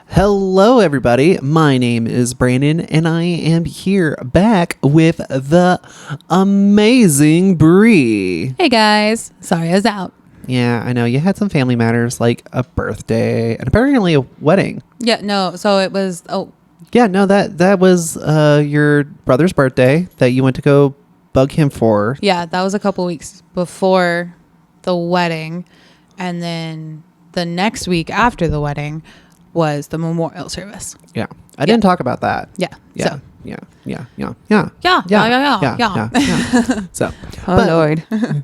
Hello, everybody. My name is Brandon, and I am here back with the amazing Bree. Hey, guys. Sorry, I was out. Yeah, I know. You had some family matters, like a birthday and apparently a wedding. Yeah, no. So it was, Yeah, no, that was your brother's birthday that you went to go bug him for. yeah, that was a couple weeks before the wedding. And then the next week after the wedding was the memorial service. Yeah. I didn't talk about that. Yeah. Yeah. So. Yeah. So, Oh, Lord. I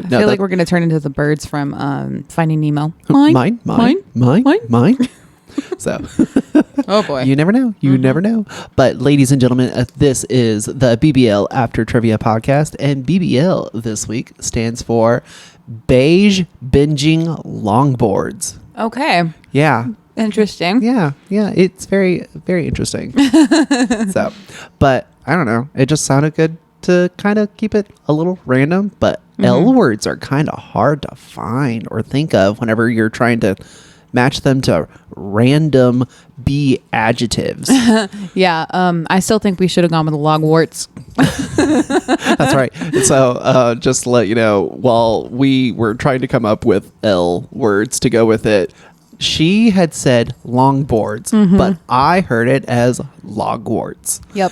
no, feel like we're going to turn into the birds from Finding Nemo. Mine. So, Oh, boy. you never know. You never know. But ladies and gentlemen, this is the BBL After Trivia podcast. And BBL this week stands for Beige Binging Longboards. Okay. Yeah. Interesting. Yeah. It's very, very interesting. So, but I don't know. It just sounded good to kind of keep it a little random. But L words are kind of hard to find or think of whenever you're trying to match them to random B adjectives. Yeah. I still think we should have gone with the logwarts. That's right. So just to let you know, while we were trying to come up with L words to go with it, she had said longboards, but I heard it as logwarts. Yep.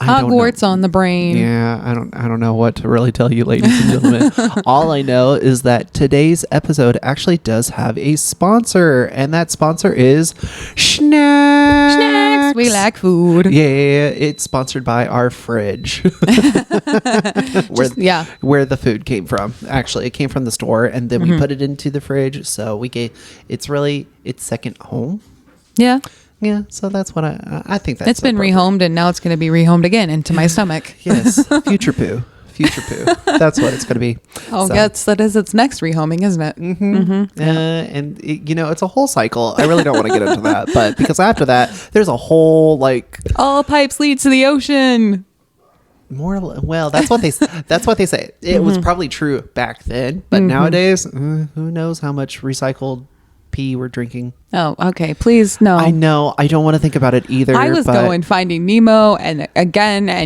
I don't know. Hogwarts on the brain. Yeah, I don't know what to really tell you, ladies and gentlemen. All I know is that today's episode actually does have a sponsor, and that sponsor is Shnackz. Shnackz. We like food. Yeah, it's sponsored by our fridge. Where the food came from. Actually, it came from the store, and then we put it into the fridge. So it's second home. Yeah. Yeah, so that's what I think that's It's been rehomed, and now it's going to be rehomed again into my stomach. Yes, future poo. That's what it's going to be. Oh, yes, that is its next rehoming, isn't it? And it's a whole cycle. I really don't want to get into that, but because after that, there's a whole all pipes lead to the ocean. That's what they say. It was probably true back then, but nowadays, who knows how much recycled pee we're drinking. Oh, okay. Please, no. I know. I don't want to think about it either. I was going Finding Nemo and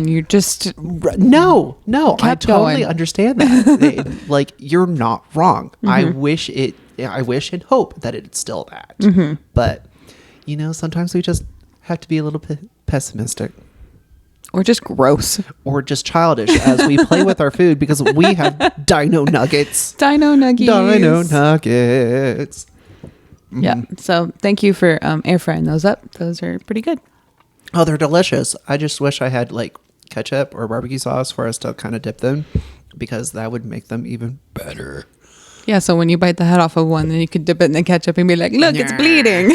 you just no. I totally going. understand that. You're not wrong. I wish and hope that it's still that. But sometimes we just have to be a little bit pessimistic. Or just gross. Or just childish as we play with our food because we have dino nuggets. Dino nuggies. Yeah. So thank you for air frying those up. Those are pretty good. Oh, they're delicious. I just wish I had ketchup or barbecue sauce for us to kind of dip them because that would make them even better. Yeah. So when you bite the head off of one, then you could dip it in the ketchup and be like, look, it's bleeding.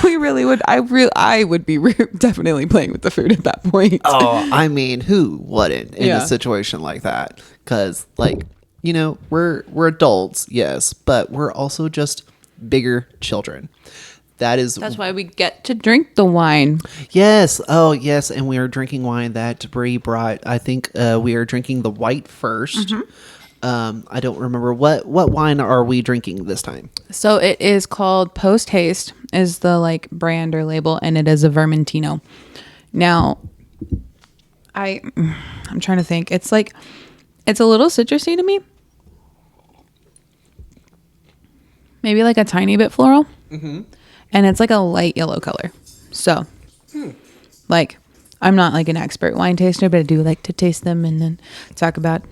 We really would. I would be definitely playing with the food at that point. Oh, I mean, who wouldn't in a situation like that? Because we're adults, yes, but we're also just bigger children. That's why we get to drink the wine. Yes. Oh, yes. And we are drinking wine that Brie brought. I think we are drinking the white first. I don't remember what wine are we drinking this time. So it is called Post Haste is the brand or label, and it is a Vermentino. Now, I'm trying to think. It's a little citrusy to me. Maybe a tiny bit floral. And it's a light yellow color. So, I'm not an expert wine taster, but I do like to taste them and then talk about.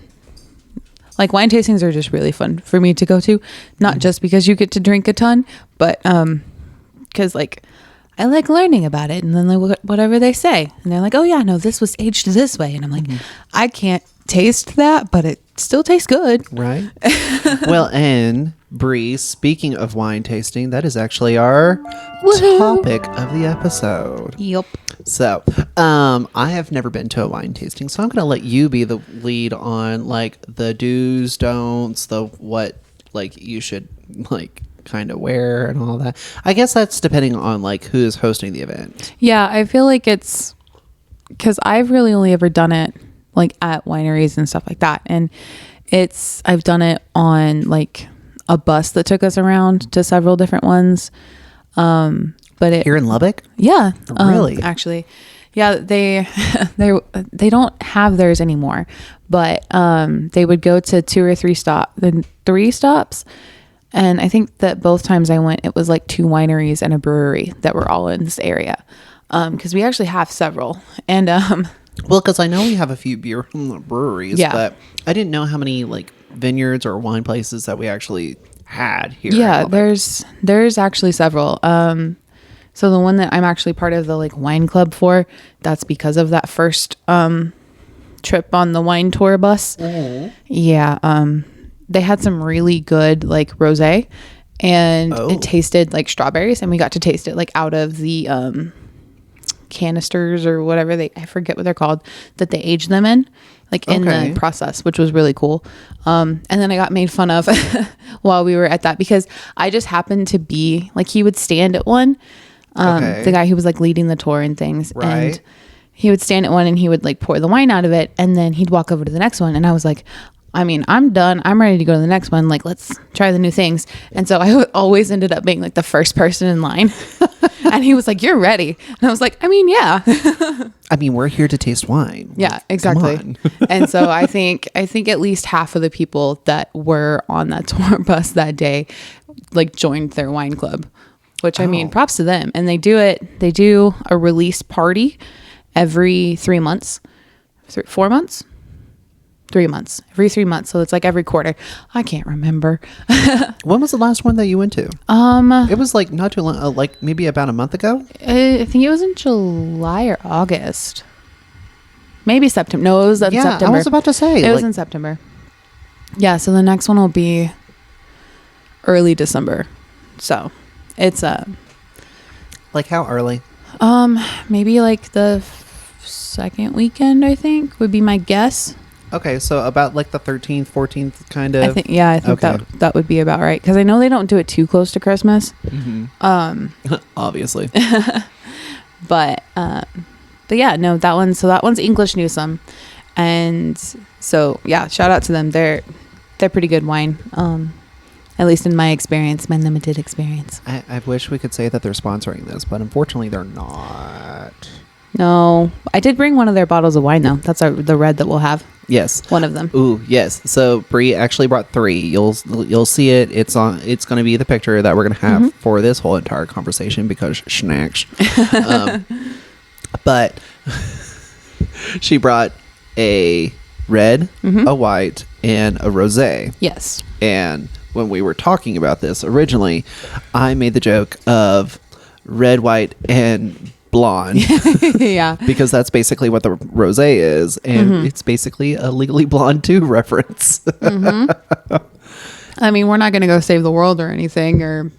Wine tastings are just really fun for me to go to. Not just because you get to drink a ton, but because I like learning about it. And then whatever they say. And they're like, oh yeah, no, this was aged this way. And I'm like, I can't taste that, but it still tastes good. Right. Well, and Bree, speaking of wine tasting, that is actually our topic of the episode. Yep. So, I have never been to a wine tasting, so I'm going to let you be the lead on the do's, don'ts, the what you should kind of wear and all that. I guess that's depending on who is hosting the event. Yeah, I feel it's because I've really only ever done it at wineries and stuff like that, and I've done it on a bus that took us around to several different ones. But Here in Lubbock? yeah, Really? actually, yeah, they don't have theirs anymore, but they would go to 3 stops. And I think that both times I went, it was like 2 wineries and a brewery that were all in this area. Because we actually have several. And Well, because I know we have a few beer breweries, Yeah. but I didn't know how many like vineyards or wine places that we actually had here. yeah, in Lubbock. there's actually several. So the one that I'm actually part of the like wine club for, that's because of that first trip on the wine tour bus. Yeah, they had some really good like rosé, and it tasted like strawberries, and we got to taste it like out of the canisters or whatever I forget what they're called, that they age them in, like in Okay. the process, which was really cool. And then I got made fun of while we were at that, because I just happened to be like, he would stand at one, Okay. the guy who was like leading the tour and things, Right. and he would stand at one and he would like pour the wine out of it, and then he'd walk over to the next one, and I was like, I mean, I'm done. I'm ready to go to the next one. Like, let's try the new things. And so I always ended up being like the first person in line. And he was like, "You're ready." And I was like, I mean, yeah. I mean, we're here to taste wine. Yeah, Like, exactly. come And so I think at least half of the people that were on that tour bus that day like joined their wine club, which I mean, props to them. And they do a release party every 3 months. 4 months? 3 months. Every 3 months. So it's like every quarter. I can't remember. When was the last one that you went to? It was like not too long, like maybe about a month ago. I think it was in July or August. Maybe September. No, it was in September. I was about to say It was in September. Yeah, so the next one will be early December. So it's like how early? maybe like the second weekend, I think, would be my guess. Okay, so about like the 13th, 14th kind of. I think Okay. that would be about right, because I know they don't do it too close to Christmas. Obviously. But yeah, no, that one's English Newsome. And so yeah, shout out to them. They're pretty good wine. At least in my experience, my limited experience. I wish we could say that they're sponsoring this, but unfortunately they're not. No, I did bring one of their bottles of wine though. That's the red that we'll have. Yes. One of them. Ooh, yes. So Bree actually brought 3. You'll see it. It's going to be the picture that we're going to have for this whole entire conversation because Shnackz. But she brought a red, a white, and a rosé. Yes. And when we were talking about this originally, I made the joke of red, white, and blonde. Yeah. Because that's basically what the rosé is, and it's basically a Legally Blonde 2 reference. I mean, we're not going to go save the world or anything, or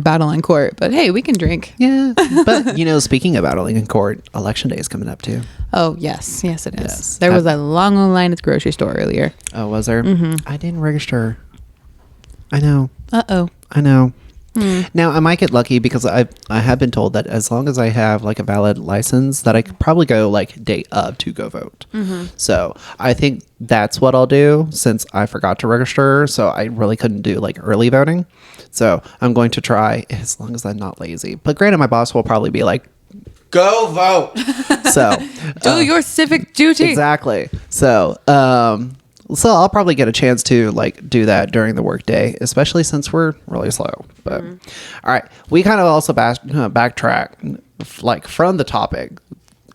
battle in court, but hey, we can drink. Yeah. But speaking of battling in court, election day is coming up too. Oh yes, yes it is. Yes. There was a long line at the grocery store earlier. Oh, was there? I didn't register. I know. I know. Now I might get lucky because I have been told that as long as I have like a valid license, that I could probably go like day of to go vote. So I think that's what I'll do, since I forgot to register, so I really couldn't do like early voting. So I'm going to try, as long as I'm not lazy. But granted, my boss will probably be like, "Go vote." So Do your civic duty. exactly. So so I'll probably get a chance to like do that during the workday, especially since we're really slow. But all right, we kind of also backtrack like from the topic.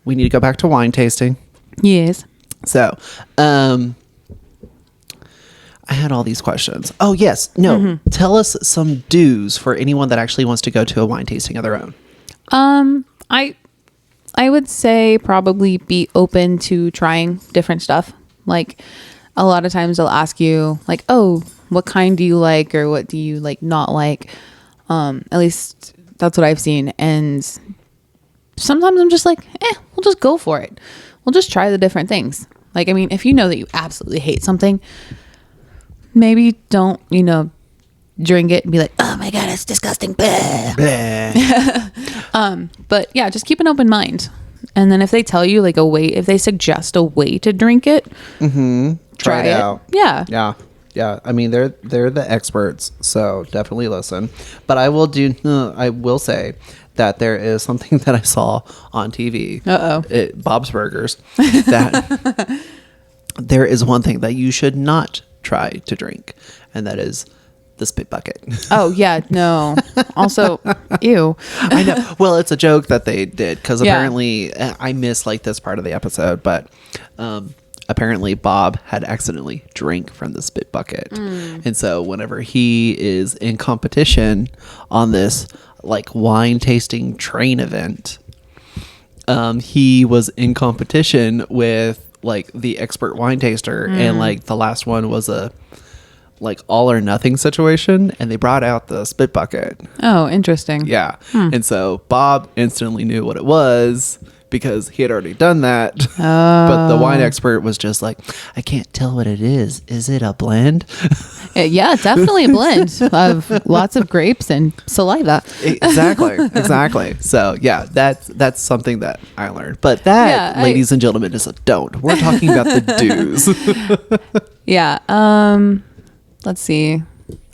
We need to go back to wine tasting. Yes. So, I had all these questions. Oh yes, no. Tell us some do's for anyone that actually wants to go to a wine tasting of their own. I would say probably be open to trying different stuff. Like a lot of times they'll ask you like, "Oh, what kind do you like, or what do you like not like?" At least that's what I've seen. And sometimes I'm just like, we'll just go for it. We'll just try the different things. Like, I mean, if you know that you absolutely hate something, maybe don't, drink it and be like, "Oh my God, it's disgusting." But yeah, just keep an open mind. And then if they tell you like if they suggest a way to drink it, Try it out. Yeah. Yeah. Yeah. I mean, they're the experts, so definitely listen. But I will say that there is something that I saw on TV. Bob's Burgers. That there is one thing that you should not try to drink, and that is the spit bucket. Oh yeah, no. Also, ew. I know. Well, it's a joke that they did because apparently I missed like this part of the episode, but apparently Bob had accidentally drank from the spit bucket, and so whenever he is in competition on this like wine tasting train event, he was in competition with like the expert wine taster, and like the last one was a like all or nothing situation, and they brought out the spit bucket. Oh, interesting. Yeah. And so Bob instantly knew what it was because he had already done that. But the wine expert was just like, I can't tell what it is. Is it a blend? Yeah, definitely a blend of lots of grapes and saliva. Exactly. So yeah, that's something that I learned. But that, ladies and gentlemen, is a don't. We're talking about the do's. Yeah. Let's see.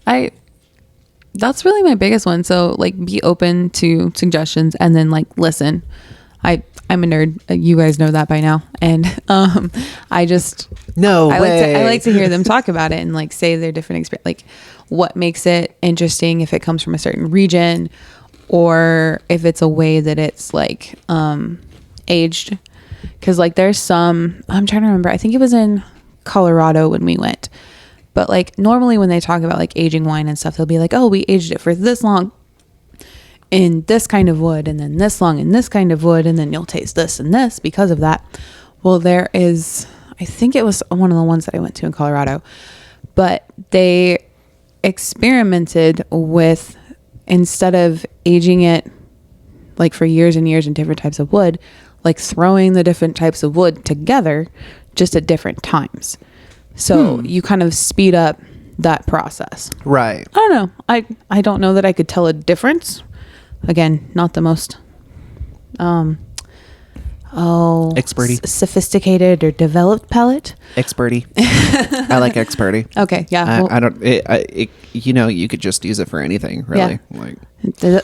That's really my biggest one. So like be open to suggestions and then like listen. I'm a nerd. You guys know that by now. And I like to hear them talk about it and like say their different experience, like what makes it interesting, if it comes from a certain region or if it's a way that it's like aged. Cause like there's some, I'm trying to remember, I think it was in Colorado when we went. But like normally when they talk about like aging wine and stuff, they'll be like, oh, we aged it for this long in this kind of wood and then this long in this kind of wood. And then you'll taste this and this because of that. Well, there is, I think it was one of the ones that I went to in Colorado, but they experimented with, instead of aging it like for years and years in different types of wood, like throwing the different types of wood together just at different times. So you kind of speed up that process. I Right. don't know. I don't know that I could tell a difference. Again, not the most experty, sophisticated or developed palate. Experty. I like experty. Okay, yeah. I don't. You know, you could just use it for anything, really. Yeah. Like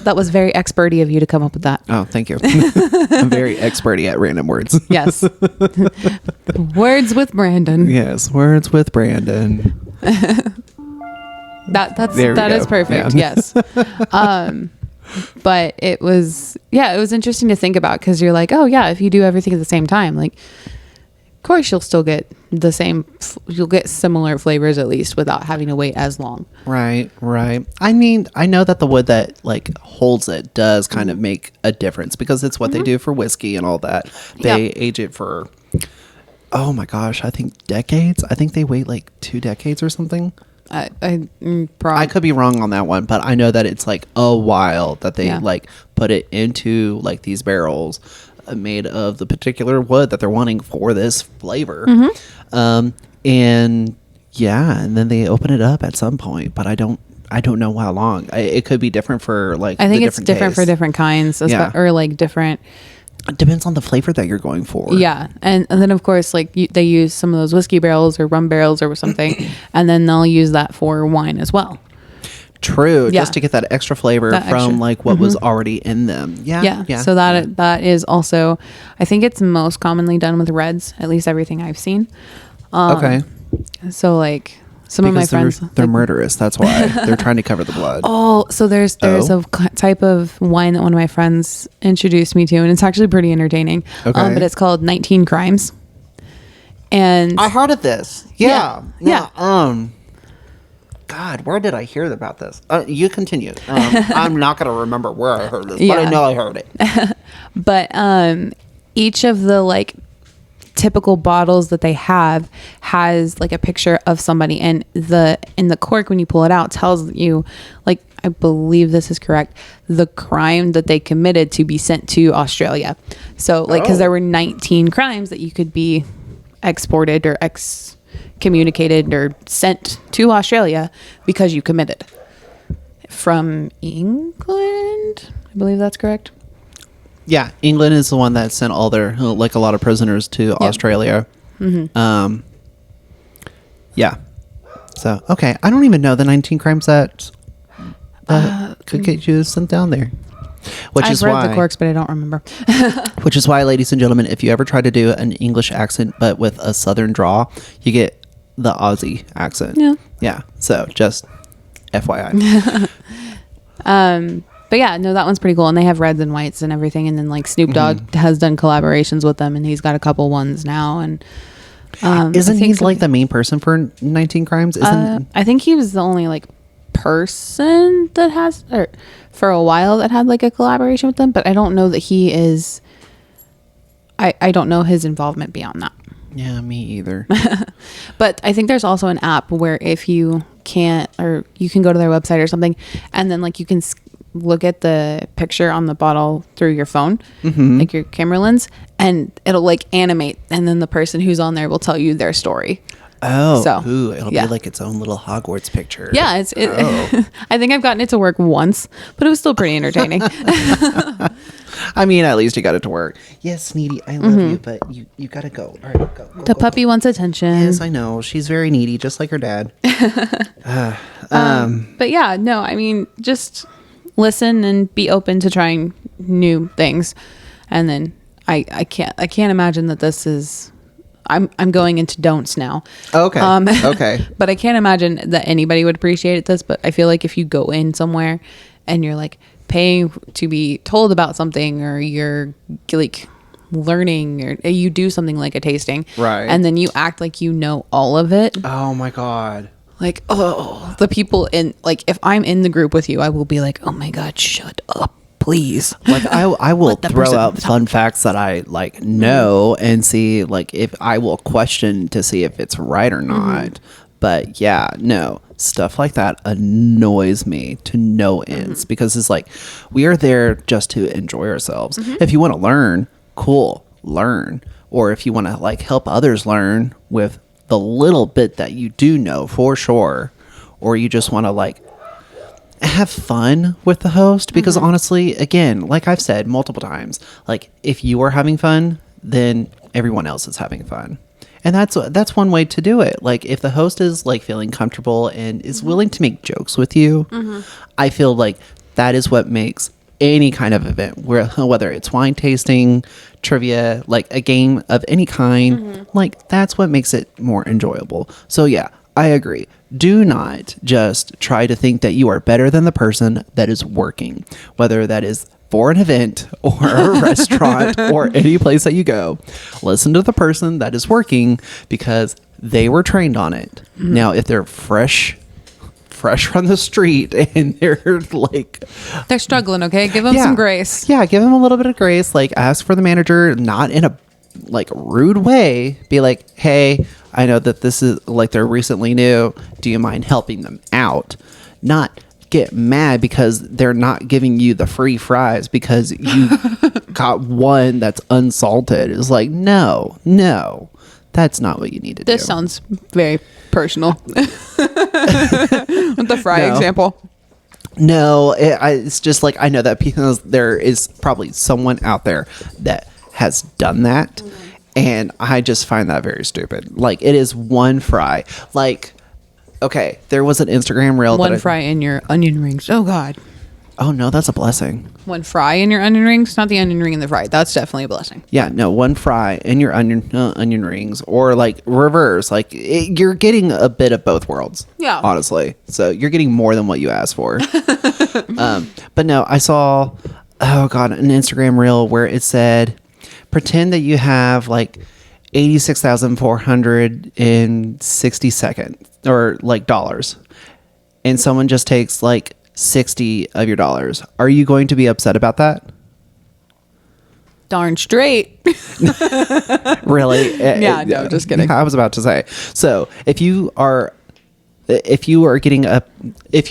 that was very experty of you to come up with that. Oh, thank you. I'm very experty at random words. Yes. Words with Brandon. Yes, words with Brandon. That is perfect. Yeah. Yes. But it was interesting to think about because you're like, oh yeah, if you do everything at the same time, like, of course you'll still get you'll get similar flavors at least without having to wait as long. Right. I mean, I know that the wood that like holds it does kind of make a difference because it's what they do for whiskey and all that. They age it for, oh my gosh, I think decades. I think they wait like 2 decades or something. I could be wrong on that one, but I know that it's like a while that they like put it into like these barrels made of the particular wood that they're wanting for this flavor. And then they open it up at some point, but I don't know how long. It could be different for like, I think it's different for different kinds, or like different. It depends on the flavor that you're going for. Yeah. And then of course, like they use some of those whiskey barrels or rum barrels or something, and then they'll use that for wine as well. True. Just to get that extra flavor from like what was already in them. Yeah. So that is also, I think it's most commonly done with reds, at least everything I've seen. Okay. So like some of my friends, they're murderous. That's why they're trying to cover the blood. Oh, so there's a type of wine that one of my friends introduced me to, and it's actually pretty entertaining. Okay. But it's called 19 Crimes. And I heard of this. Yeah. God, where did I hear about this? You continue. I'm not going to remember where I heard this, but I know I heard it. But each of the like typical bottles that they have has like a picture of somebody, and in the cork when you pull it out tells you, like, I believe this is correct, the crime that they committed to be sent to Australia. So like, because there were 19 crimes that you could be exported or excommunicated or sent to Australia because you committed. From England, I believe that's correct. Yeah, England is the one that sent all their, like, a lot of prisoners to Australia. Yeah. So, okay. I don't even know the 19 crimes that could get you sent down there. I've read the quirks, but I don't remember. Which is why, ladies and gentlemen, if you ever try to do an English accent but with a southern draw, you get the Aussie accent. Yeah. Yeah. So just FYI. But yeah, no, that one's pretty cool. And they have reds and whites and everything. And then like Snoop Dogg has done collaborations with them, and he's got a couple ones now. And isn't he like the main person for 19 crimes? I think he was the only like person that has, or for a while, that had like a collaboration with them. But I don't know that he is. I don't know his involvement beyond that. Yeah, me either. But I think there's also an app where if you can't, or you can go to their website or something, and then like you can look at the picture on the bottle through your phone, like your camera lens, and it'll like animate, and then the person who's on there will tell you their story. Oh, so it'll be like its own little Hogwarts picture. Yeah, I think I've gotten it to work once, but it was still pretty entertaining. I mean, at least you got it to work. Yes, Needy, I love you, but you gotta go. All right, go. The puppy wants attention. Yes, I know. She's very needy, just like her dad. But yeah, no, I mean, just listen and be open to trying new things. And then I can't imagine that this is. I'm going into don'ts now. Okay. Okay. But I can't imagine that anybody would appreciate this. But I feel like if you go in somewhere and you're like paying to be told about something, or you're like learning, or you do something like a tasting, right, and then you act like you know all of it. Oh my God. Like, oh, the people in, like, if I'm in the group with you, I will be like, oh my God, shut up, please. Like, I will throw out fun facts that I like know and see, like, if I will question to see if it's right or not. But yeah, no, stuff like that annoys me to no ends, because it's like, we are there just to enjoy ourselves. If you want to learn, cool, learn. Or if you want to like help others learn with the little bit that you do know for sure, or you just want to like have fun with the host, because honestly, again, like I've said multiple times, like if you are having fun, then everyone else is having fun. And that's one way to do it. Like if the host is like feeling comfortable and is willing to make jokes with you, I feel like that is what makes any kind of event, whether it's wine tasting, trivia, like a game of any kind, like that's what makes it more enjoyable. So yeah, I agree. Do not just try to think that you are better than the person that is working, whether that is for an event or a restaurant or any place that you go. Listen to the person that is working, because they were trained on it. Now, if they're fresh from the street and they're like, they're struggling, okay, give them some grace. Yeah, give them a little bit of grace. Like, ask for the manager, not in a like rude way. Be like, hey, I know that this is like they're recently new, do you mind helping them out? Not get mad because they're not giving you the free fries because you got one that's unsalted. It's like, no, that's not what you need to do. This sounds very personal. The fry example. No, it's just like, I know that there is probably someone out there that has done that, and I just find that very stupid. Like, it is one fry. Like, okay, there was an Instagram reel. One fry in your onion rings. Oh God. Oh no, that's a blessing. One fry in your onion rings, not the onion ring in the fry. That's definitely a blessing. Yeah, no, one fry in your onion rings, or like reverse. Like you're getting a bit of both worlds. Yeah, honestly. So you're getting more than what you asked for. But no, I saw, oh God, an Instagram reel where it said, pretend that you have like 86,460 seconds or like dollars, and someone just takes like 60 of your dollars. Are you going to be upset about that? Darn straight. Really? Yeah, no, just kidding. I was about to say. So if you're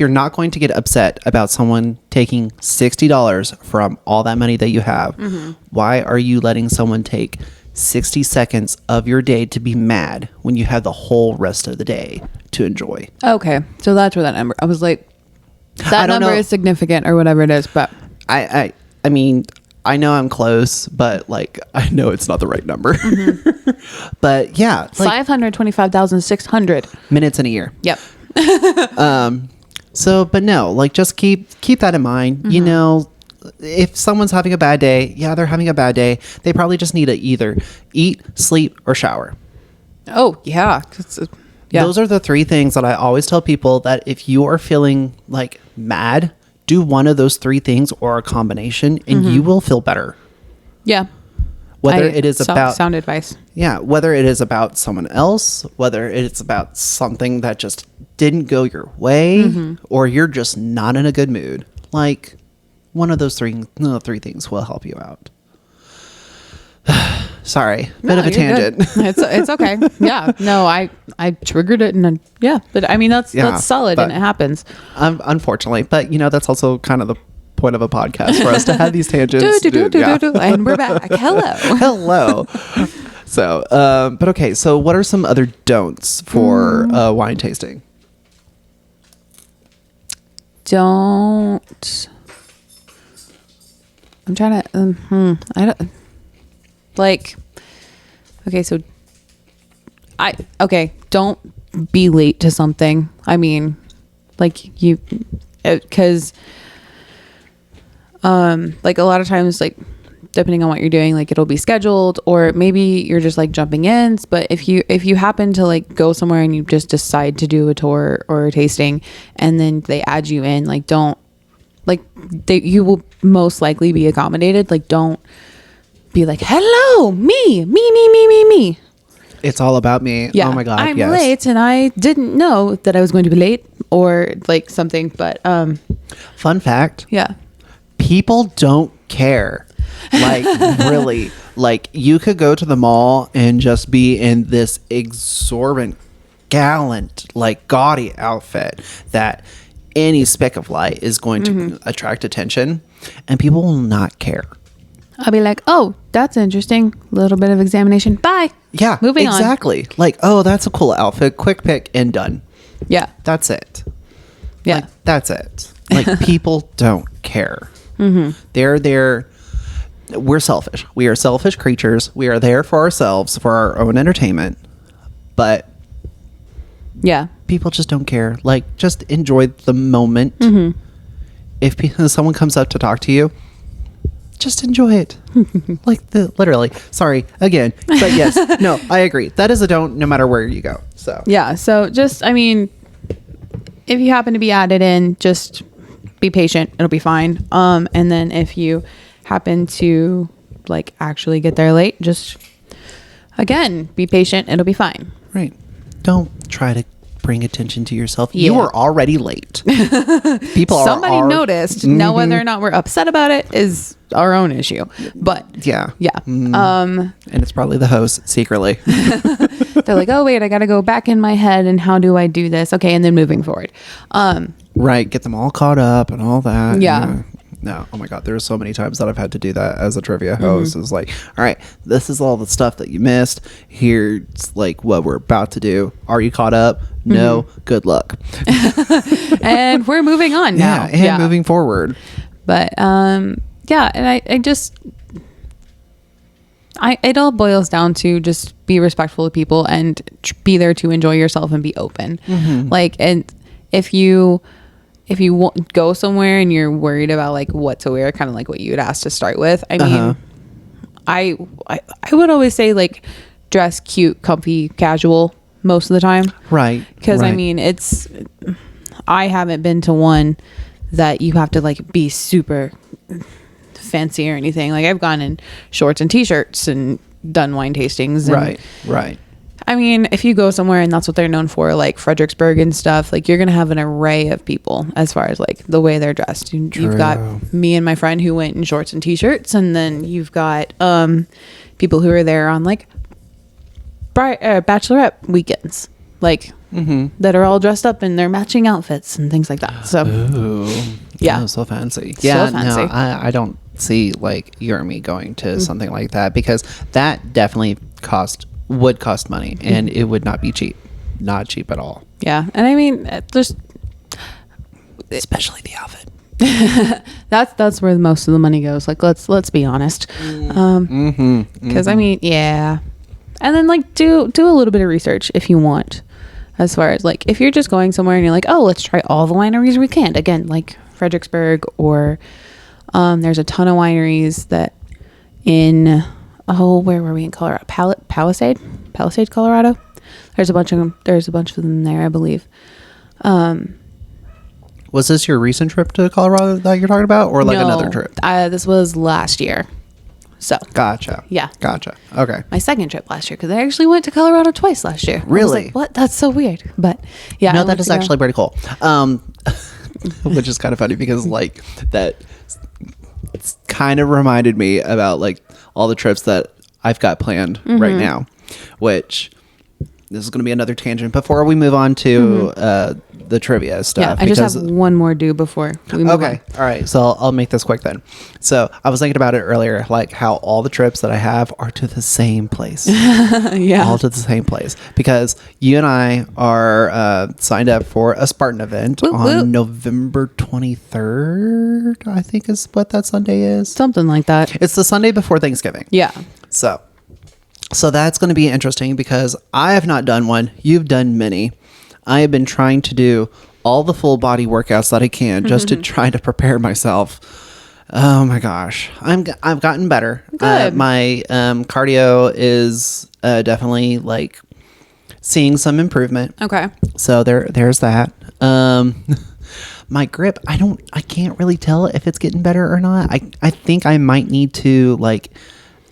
not going to get upset about someone taking $60 from all that money that you have, why are you letting someone take 60 seconds of your day to be mad when you have the whole rest of the day to enjoy? Okay, so that's where that number, I was like, that number is significant or whatever it is, but I mean, I know I'm close, but like I know it's not the right number. But yeah, like 525,600 minutes in a year. Yep. So, but no, like just keep that in mind. You know, if someone's having a bad day, yeah, they're having a bad day. They probably just need to either eat, sleep, or shower. Oh yeah. Yeah. Those are the three things that I always tell people, that if you are feeling like mad, do one of those three things or a combination, and you will feel better. Yeah. Whether it is about sound advice. Yeah, whether it is about someone else, whether it's about something that just didn't go your way, or you're just not in a good mood. Like one of those three things will help you out. Sorry, bit of a tangent. It's okay. Yeah. No, I triggered it, and yeah, but I mean that's solid, and it happens. Unfortunately, but you know that's also kind of the point of a podcast for us to have these tangents. And we're back. Hello. So, but okay. So, what are some other don'ts for wine tasting? Don't. I'm trying to. I don't. Like, okay, so don't be late to something. I mean, like because like a lot of times, like depending on what you're doing, like it'll be scheduled, or maybe you're just like jumping in. But if you happen to like go somewhere and you just decide to do a tour or a tasting, and then they add you in, like don't, like you will most likely be accommodated. Like don't be like, hello, me. It's all about me. Yeah. Oh my God. I'm yes. late and I didn't know that I was going to be late, or like something. But fun fact. Yeah. People don't care. Like really, like you could go to the mall and just be in this exorbitant, gallant, like gaudy outfit that any speck of light is going to attract attention, and people will not care. I'll be like, oh, that's interesting. Little bit of examination. Bye. Yeah, Moving on. Exactly. Like, oh, that's a cool outfit. Quick pick and done. Yeah. That's it. Yeah. Like, that's it. Like, people don't care. They're there. We're selfish. We are selfish creatures. We are there for ourselves, for our own entertainment. But yeah, people just don't care. Like, just enjoy the moment. If someone comes up to talk to you, just enjoy it. Like literally. Sorry again, but yes, no, I agree. That is a don't, no matter where you go. So yeah. So just, I mean, if you happen to be added in, just be patient. It'll be fine. And then if you happen to like actually get there late, just again, be patient. It'll be fine. Right. Don't try to bring attention to yourself. Yeah. You are already late. People Somebody noticed. Now whether or not we're upset about it is our own issue. But yeah. And it's probably the host secretly. they're like, oh wait, I gotta go back in my head and how do I do this? Okay, and then moving forward. Right. Get them all caught up and all that. Yeah. No. Oh my God. There's so many times that I've had to do that as a trivia host. It's like, all right, this is all the stuff that you missed. Here's like what we're about to do. Are you caught up? No. Good luck. And we're moving on now. Yeah. And moving forward. But yeah, and it all boils down to just be respectful of people and be there to enjoy yourself and be open. Like, and if you go somewhere and you're worried about like what to wear, kind of like what you had asked to start with. I mean, I would always say like dress cute, comfy, casual most of the time. Right. Because I mean, I haven't been to one that you have to like be super fancy or anything. Like I've gone in shorts and t-shirts and done wine tastings. And, Right. I mean, if you go somewhere and that's what they're known for, like Fredericksburg and stuff, like you're going to have an array of people as far as like the way they're dressed. You've got me and my friend who went in shorts and t-shirts, and then you've got people who are there on like bachelorette weekends, like that are all dressed up in their matching outfits and things like that. So yeah. Oh, so fancy. So Yeah, fancy. no, I don't see like you or me going to something like that, because that definitely would cost money, and it would not be cheap. Not cheap at all. Yeah. And I mean, there's Especially the outfit. That's where most of the money goes. Like, let's be honest. Because I mean, yeah. And then like do a little bit of research if you want, as far as like if you're just going somewhere and you're like, oh, let's try all the wineries we can. Again, like Fredericksburg, or there's a ton of wineries that where were we in Colorado? Palisade, Colorado. There's a bunch of them there, I believe. Was this your recent trip to Colorado that you're talking about, or like another trip? This was last year. So Gotcha. Yeah. Gotcha. Okay. My second trip last year, because I actually went to Colorado twice last year. Really? I was like, what? That's so weird. But yeah. No, that is actually pretty cool. Which is kind of funny because like that kind of reminded me about like all the trips that I've got planned right now, which this is going to be another tangent before we move on to the trivia stuff. Yeah, I just have one more due before we move on. All right. So I'll make this quick then. So I was thinking about it earlier, like how all the trips that I have are to the same place. Yeah. All to the same place. Because you and I are signed up for a Spartan event on November 23rd, I think is what that Sunday is. Something like that. It's the Sunday before Thanksgiving. Yeah. So that's going to be interesting because I have not done one. You've done many. I have been trying to do all the full body workouts that I can just to try to prepare myself. Oh my gosh. I've gotten better. My cardio is definitely like seeing some improvement. Okay. So there's that. My grip, I can't really tell if it's getting better or not. I think I might need to like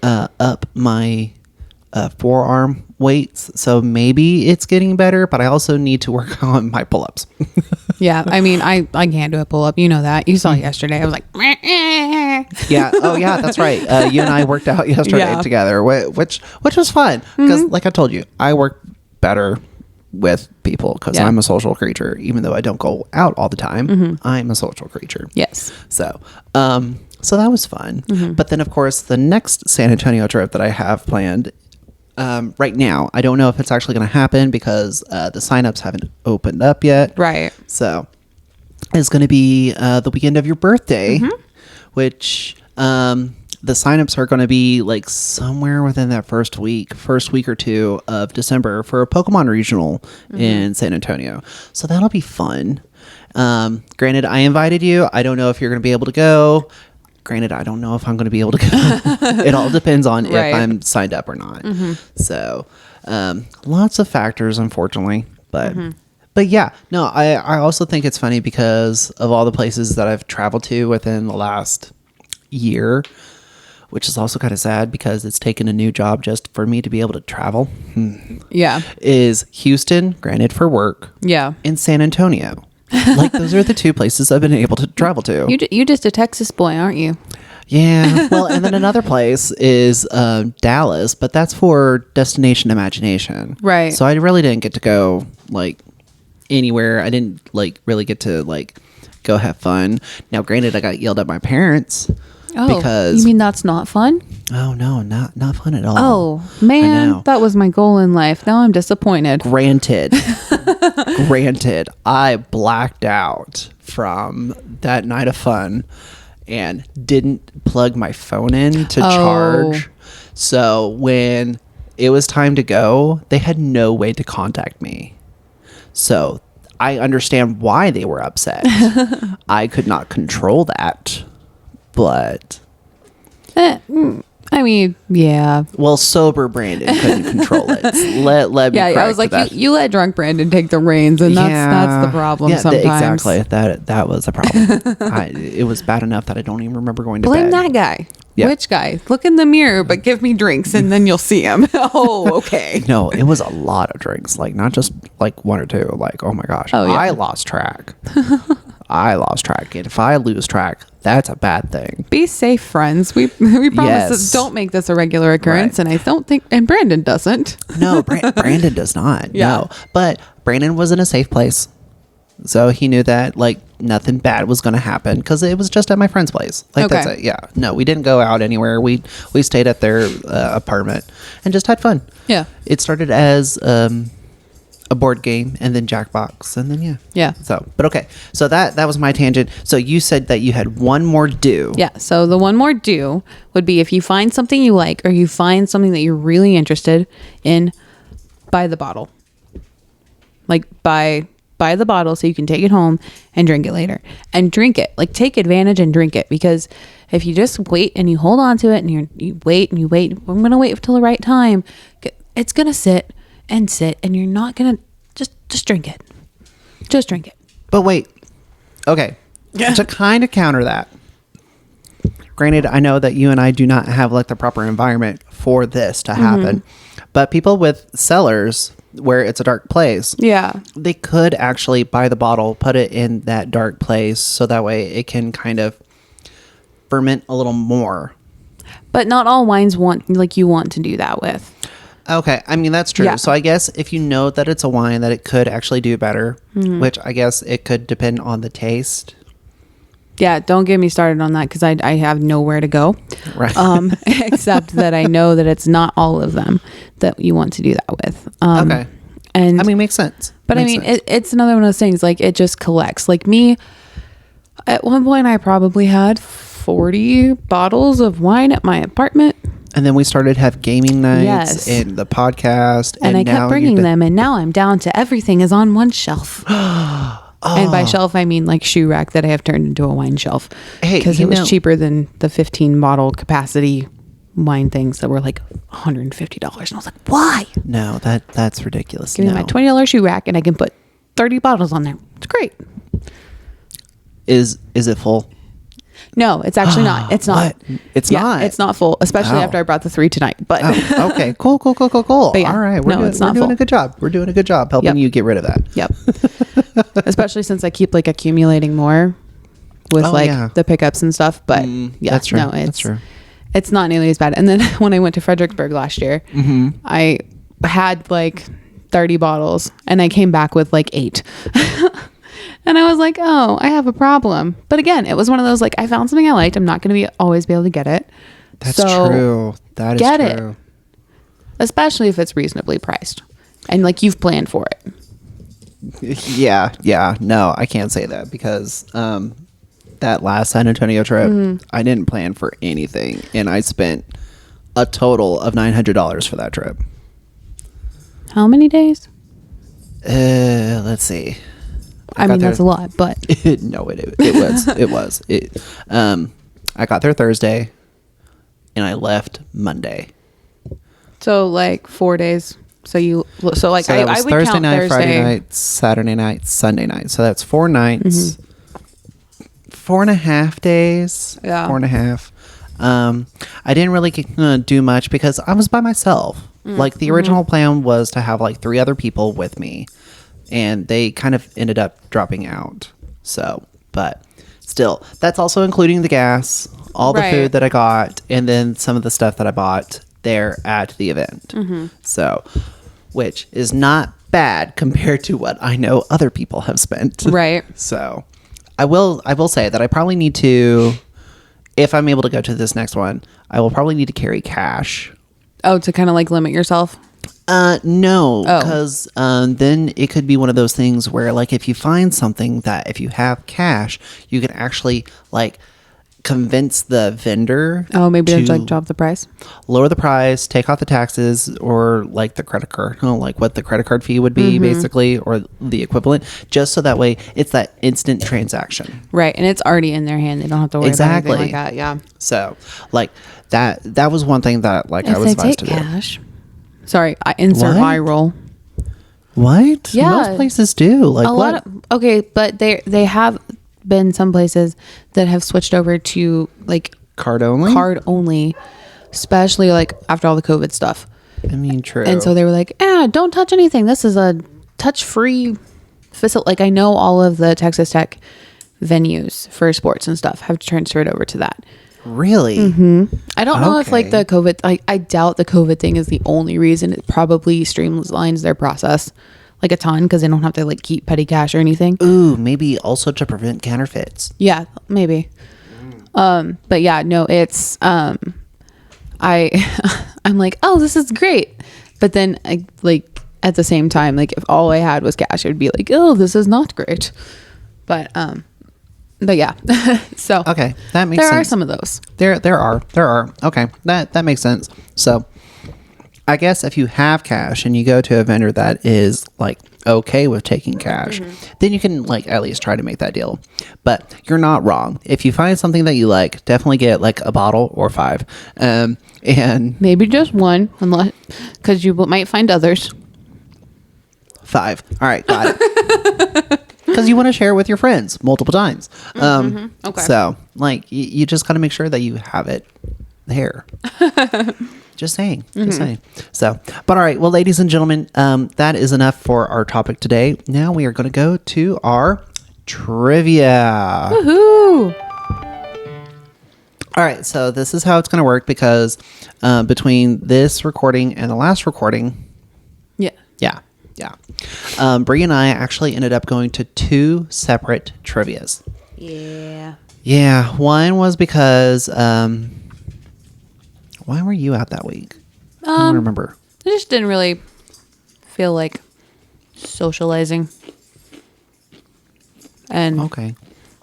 up my forearm weights, so maybe it's getting better, but I also need to work on my pull-ups. Yeah, I mean, I can't do a pull-up. You know that. You saw it yesterday. I was like, Yeah. Oh, yeah, that's right. You and I worked out yesterday together, which was fun because, like I told you, I work better with people because I'm a social creature. Even though I don't go out all the time, I'm a social creature. Yes. So that was fun. But then, of course, the next San Antonio trip that I have planned. Right now, I don't know if it's actually going to happen because the signups haven't opened up yet. Right. So it's going to be the weekend of your birthday, which the signups are going to be like somewhere within that first week or two of December for a Pokemon regional in San Antonio. So that'll be fun. Granted, I invited you. I don't know if you're going to be able to go. Granted, I don't know if I'm going to be able to go. It all depends on if I'm signed up or not. So, lots of factors, unfortunately. But yeah, no, I also think it's funny because of all the places that I've traveled to within the last year, which is also kind of sad because it's taken a new job just for me to be able to travel. Yeah. Is Houston, granted for work. Yeah. And San Antonio. Like those are the two places I've been able to travel to. You just a Texas boy, aren't you? Yeah. Well, and then another place is Dallas, but that's for Destination Imagination. Right. So I really didn't get to go like anywhere. I didn't like really get to like go have fun. Now, granted, I got yelled at by my parents. Oh, because you mean that's not fun? Oh no, not fun at all. Oh man, that was my goal in life. Now I'm disappointed. Granted, I blacked out from that night of fun and didn't plug my phone in to charge. So when it was time to go, they had no way to contact me. So I understand why they were upset. I could not control that. But I mean, yeah. Well, sober Brandon couldn't control it. Let me. Yeah, I was like, you let drunk Brandon take the reins, and that's the problem. Yeah, sometimes exactly. That was a problem. It was bad enough that I don't even remember going to blame bed. That guy. Yeah. Which guy? Look in the mirror, but give me drinks, and then you'll see him. Oh, okay. No, it was a lot of drinks. Like not just like one or two. Like, oh my gosh, I lost track. And if I lose track, that's a bad thing. Be safe, friends. We promise this, don't make this a regular occurrence, right. And I don't think, and Brandon doesn't. No, Brandon does not. Yeah. No, but Brandon was in a safe place, so he knew that like nothing bad was going to happen because it was just at my friend's place. Like that's it. Yeah. No, we didn't go out anywhere. We stayed at their apartment and just had fun. Yeah. It started as a board game, and then Jackbox, and then Yeah. So, but okay. So that was my tangent. So you said that you had one more do. Yeah. So the one more do would be if you find something you like or you find something that you're really interested in, buy the bottle. Like buy the bottle so you can take it home and drink it later. And drink it. Like take advantage and drink it. Because if you just wait and you hold on to it and you wait, I'm going to wait until the right time. It's going to sit and you're not going to just drink it. Just drink it. But wait. Okay. To kind of counter that. Granted, I know that you and I do not have like the proper environment for this to happen. But people with cellars where it's a dark place. Yeah. They could actually buy the bottle, put it in that dark place so that way it can kind of ferment a little more. But not all wines you want to do that with. Okay. I mean, that's true. Yeah. So I guess if you know that it's a wine that it could actually do better, which I guess it could depend on the taste. Yeah, don't get me started on that because I have nowhere to go. Right. Except that I know that it's not all of them that you want to do that with. Okay. And I mean, makes sense. But Makes I mean, sense. it's another one of those things, like it just collects. Like me, at one point I probably had 40 bottles of wine at my apartment. And then we started to have gaming nights Yes. and the podcast. And I now kept bringing you're them. And now I'm down to everything is on one shelf. And by shelf, I mean like shoe rack that I have turned into a wine shelf. Hey, because you it was know- cheaper than the 15 bottle capacity wine things that were like $150. And I was like, why? No, that's ridiculous. Give me my $20 shoe rack and I can put 30 bottles on there. It's great. Is it full? No, it's actually not. It's not. What? It's not? It's not full, especially Oh. after I brought the 3 tonight. But Oh, okay. Cool. But yeah, All right. no, it's not we're doing full. a good job. We're doing a good job helping Yep. you get rid of that. Yep. Especially since I keep like accumulating more with the pickups and stuff. But yeah, that's true. no, That's true. It's not nearly as bad. And then when I went to Fredericksburg last year, I had like 30 bottles and I came back with like 8. And I was like, oh, I have a problem. But again, it was one of those, like, I found something I liked. I'm not going to always be able to get it. That's So true. That is get true. it. Especially if it's reasonably priced. And like you've planned for it. Yeah. No, I can't say that because that last San Antonio trip, I didn't plan for anything. And I spent a total of $900 for that trip. How many days? Let's see. I mean, that's a lot, but No, it was. I got there Thursday and I left Monday. so like 4 days. So like So that I was would Thursday count night, Thursday. Friday night, Saturday night, Sunday night. So that's 4 nights, 4.5 days. Yeah. 4.5. I didn't really do much because I was by myself. Like the original plan was to have like 3 other people with me, and they kind of ended up dropping out. So, but still, that's also including the gas, all the Right. food that I got, and then some of the stuff that I bought there at the event. So, which is not bad compared to what I know other people have spent. Right. So, I will say that I probably need to, if I'm able to go to this next one, I will probably need to carry cash. Oh, to kind of like limit yourself. No, Oh. because then it could be one of those things where, like, if you find something that if you have cash, you can actually like convince the vendor. Oh, maybe to to like drop the price. lower the price, take off the taxes, or like the credit card, like what the credit card fee would be, basically, or the equivalent, just so that way it's that instant transaction. Right. And it's already in their hand. They don't have to worry Exactly. about anything like that. Yeah. So, like that was one thing that like I If was they advised take to do. cash. Sorry, I insert What? eye roll. What? Yeah. Most places do. Like A what? lot of, okay, but they have been some places that have switched over to like Card only? card only, especially like after all the COVID stuff. I mean, true. And so they were like, don't touch anything. This is a touch-free facility. Like I know all of the Texas Tech venues for sports and stuff have transferred over to that. Really? I don't know if like Okay. the COVID, I doubt the COVID thing is the only reason. It probably streamlines their process like a ton because they don't have to like keep petty cash or anything. Ooh, maybe also to prevent counterfeits. Yeah, maybe. But yeah, no, it's I'm like, oh, this is great. But then I like at the same time, like if all I had was cash, it would be like, oh, this is not great. But yeah. So Okay, that makes there sense. are some of those. There are. Okay, that makes sense. So, I guess if you have cash and you go to a vendor that is like okay with taking cash, then you can like at least try to make that deal. But you're not wrong. If you find something that you like, definitely get like a bottle or 5, and Maybe just one, unless because you might find others. 5. All right, got it. Because you want to share with your friends multiple times. Okay. So like you just got to make sure that you have it there. Just saying. So, but all right. Well, ladies and gentlemen, that is enough for our topic today. Now we are going to go to our trivia. Woohoo! All right. So this is how it's going to work because between this recording and the last recording, Yeah. Bree and I actually ended up going to 2 separate trivias. Yeah. One was because, why were you out that week? I don't remember. I just didn't really feel like socializing. And Okay.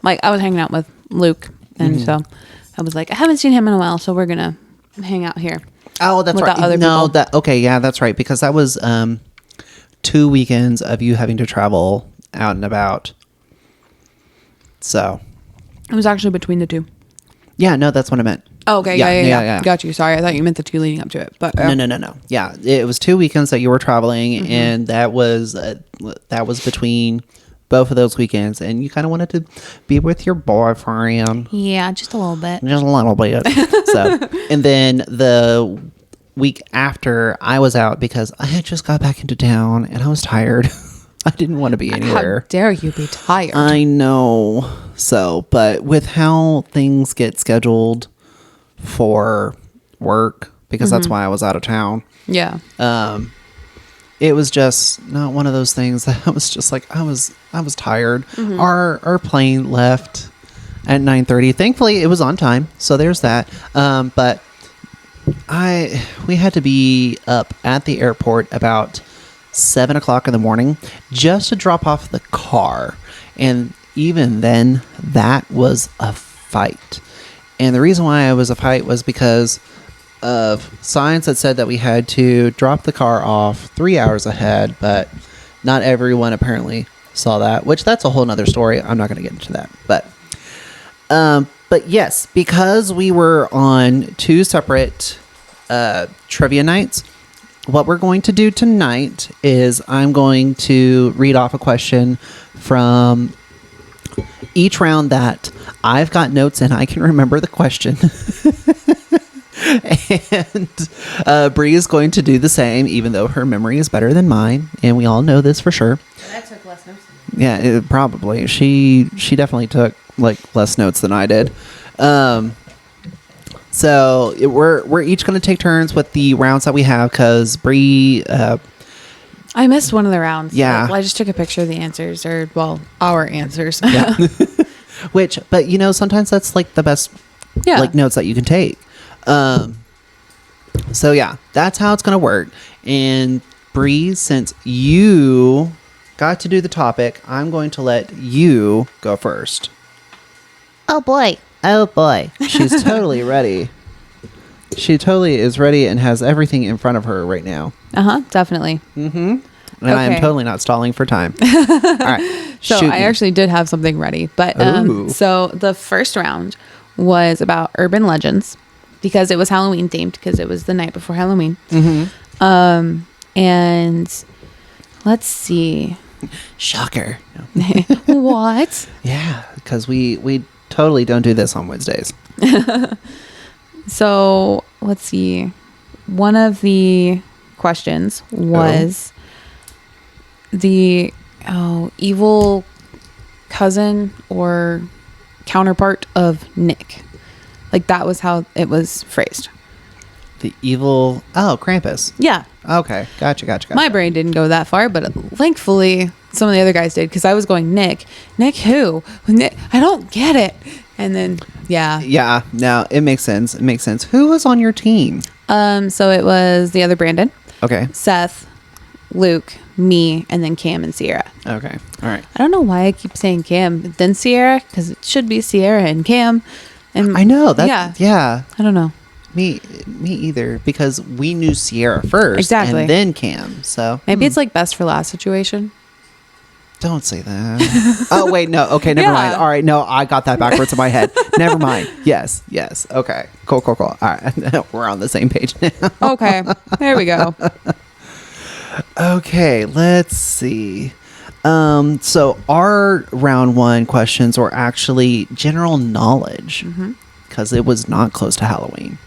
like I was hanging out with Luke, and so I was like, I haven't seen him in a while, so we're gonna hang out here. Oh, that's without right. other No, people. okay, yeah, that's right. Because that was 2 weekends of you having to travel out and about. So, It was actually between the 2. yeah, no, that's what I meant. Oh, okay, yeah. Got you. Sorry, I thought you meant the 2 leading up to it. But No. Yeah, it was 2 weekends that you were traveling, and that was between both of those weekends, and you kind of wanted to be with your boyfriend. Yeah, just a little bit. Just a little bit. So, and then the week after, I was out because I had just got back into town and I was tired. I didn't want to be anywhere. How dare you be tired? I know. So, but with how things get scheduled for work, because that's why I was out of town. Yeah. It was just not one of those things that I was just like, I was tired. Our plane left at 9:30. Thankfully it was on time. So there's that. But we had to be up at the airport about 7:00 in the morning just to drop off the car. And even then that was a fight. And the reason why it was a fight was because of signs that said that we had to drop the car off 3 hours ahead, but not everyone apparently saw that, which that's a whole nother story. I'm not going to get into that, but yes, because we were on 2 separate trivia nights, what we're going to do tonight is I'm going to read off a question from each round that I've got notes and I can remember the question. And Bree is going to do the same, even though her memory is better than mine, and we all know this for sure. I took less notes. Yeah, probably. She definitely took like less notes than I did. So we're each going to take turns with the rounds that we have because Bree. I missed one of the rounds. Yeah. Well, I just took a picture of the answers, or well, our answers. Yeah. But sometimes that's like the best like notes that you can take. So yeah, that's how it's going to work. And Bree, since you got to do the topic, I'm going to let you go first. Oh boy. She's totally ready. She totally is ready and has everything in front of her right now. Definitely. And I am totally not stalling for time. All right. So shoot I me. actually did have something ready, but Ooh. so the first round was about urban legends because it was Halloween themed because it was the night before Halloween. And let's see. Shocker. What? Yeah, because we totally don't do this on Wednesdays. So let's see. One of the questions was the evil cousin or counterpart of Nick. Like that was how it was phrased. The evil... Oh, Krampus. Yeah. Okay. Gotcha. My brain didn't go that far, but thankfully some of the other guys did because I was going, Nick who? Nick, I don't get it. And then, yeah. Yeah. No, it makes sense. Who was on your team? So it was the other Brandon, Okay. Seth, Luke, me, and then Cam and Sierra. Okay. All right. I don't know why I keep saying Cam, then Sierra, because it should be Sierra and Cam. And I know that. Yeah. I don't know. Me either, because we knew Sierra first, Exactly. and then Cam. So Maybe it's like best for last situation. don't say that. Oh wait, no. Okay, never Yeah. mind. All right, no, I got that backwards in my head. Never mind. Yes. Okay. Cool. All right, we're on the same page now. Okay, there we go. Okay, let's see. So our round one questions were actually general knowledge, because it was not close to Halloween.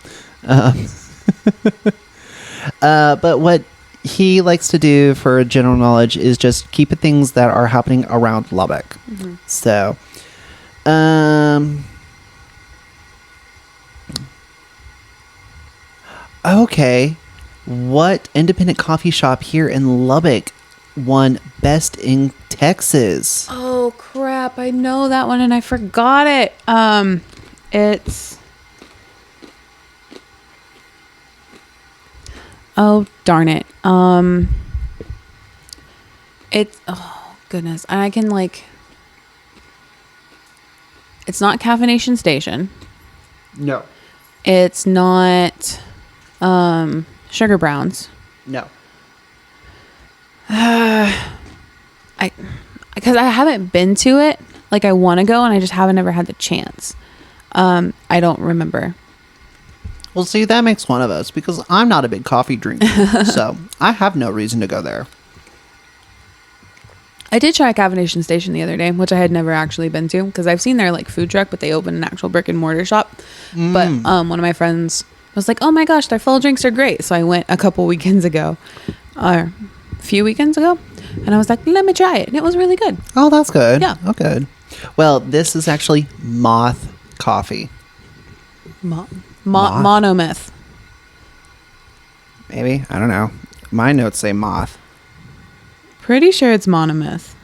But what he likes to do for general knowledge is just keep it things that are happening around Lubbock. So, okay. What independent coffee shop here in Lubbock won Best in Texas? Oh crap! I know that one and I forgot it. It's. Oh darn it. It's oh goodness. I can like. It's not Caffeination Station. No. It's not. Sugar Browns. No. Because I haven't been to it. Like I want to go, and I just haven't ever had the chance. I don't remember. Well, see, that makes one of us, because I'm not a big coffee drinker, so I have no reason to go there. I did try Caffeination Station the other day, which I had never actually been to, because I've seen their like food truck, but they opened an actual brick and mortar shop. But one of my friends was like, "Oh my gosh, their fall drinks are great!" So I went a couple weekends ago, or a few weekends ago, and I was like, "Let me try it," and it was really good. Oh, that's good. Yeah. Oh, good. Well, this is actually Moth Coffee. Moth? Monomyth. Maybe. I don't know. My notes say Moth. Pretty sure it's Monomyth.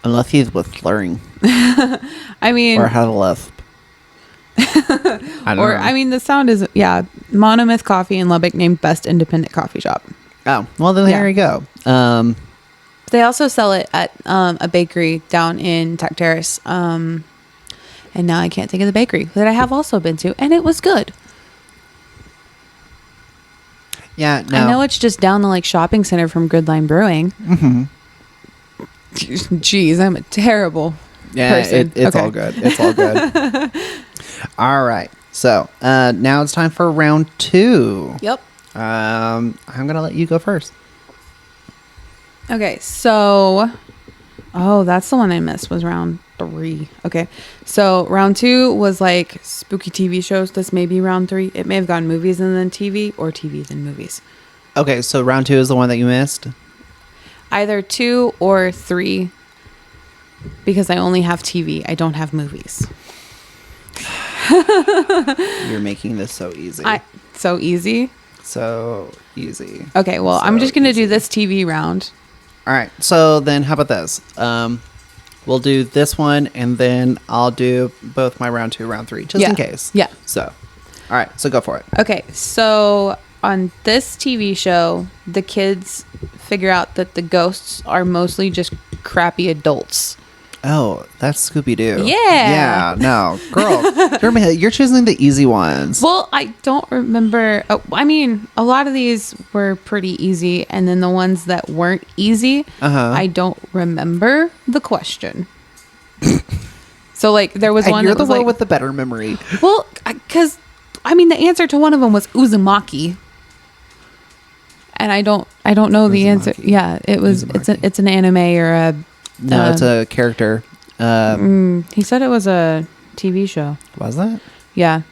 Unless he's with slurring. I mean, Or had a lisp. I don't know. I mean, the sound is Monomyth Coffee in Lubbock named Best Independent Coffee Shop. Oh, well, then there you go. They also sell it at a bakery down in Tech Terrace. And now I can't think of the bakery that I have also been to, and it was good. Yeah, no. I know it's just down the like shopping center from Gridline Brewing. Jeez, I'm a terrible person. It's Okay. all good. It's all good. All right. So now it's time for round two. Yep. I'm going to let you go first. Okay, so that's the one I missed, was round 3. Okay, so round 2 was like spooky TV shows. This may be round 3. It may have gone movies and then TV, or TV then movies. Okay, so round 2 is the one that you missed? Either 2 or 3, because I only have TV. I don't have movies. You're making this so easy. So easy? So easy. Okay, well, So I'm just going to easy. do this TV round. All right, so then how about this? We'll do this one, and then I'll do both my round 2, round 3, just in case. Yeah. So, all right, so go for it. Okay, so on this TV show, the kids figure out that the ghosts are mostly just crappy adults. Oh, that's Scooby-Doo. Yeah. Yeah, no. Girl, you're choosing the easy ones. Well, I don't remember. I mean, a lot of these were pretty easy, and then the ones that weren't easy, I don't remember the question. So, like, there was And one you're that the was one like, with the better memory. well, because I mean, the answer to one of them was Uzumaki, and I don't know the answer. Yeah, it was. Uzumaki. It's an anime or a. No, it's a character. He said it was a TV show. Was that? Yeah.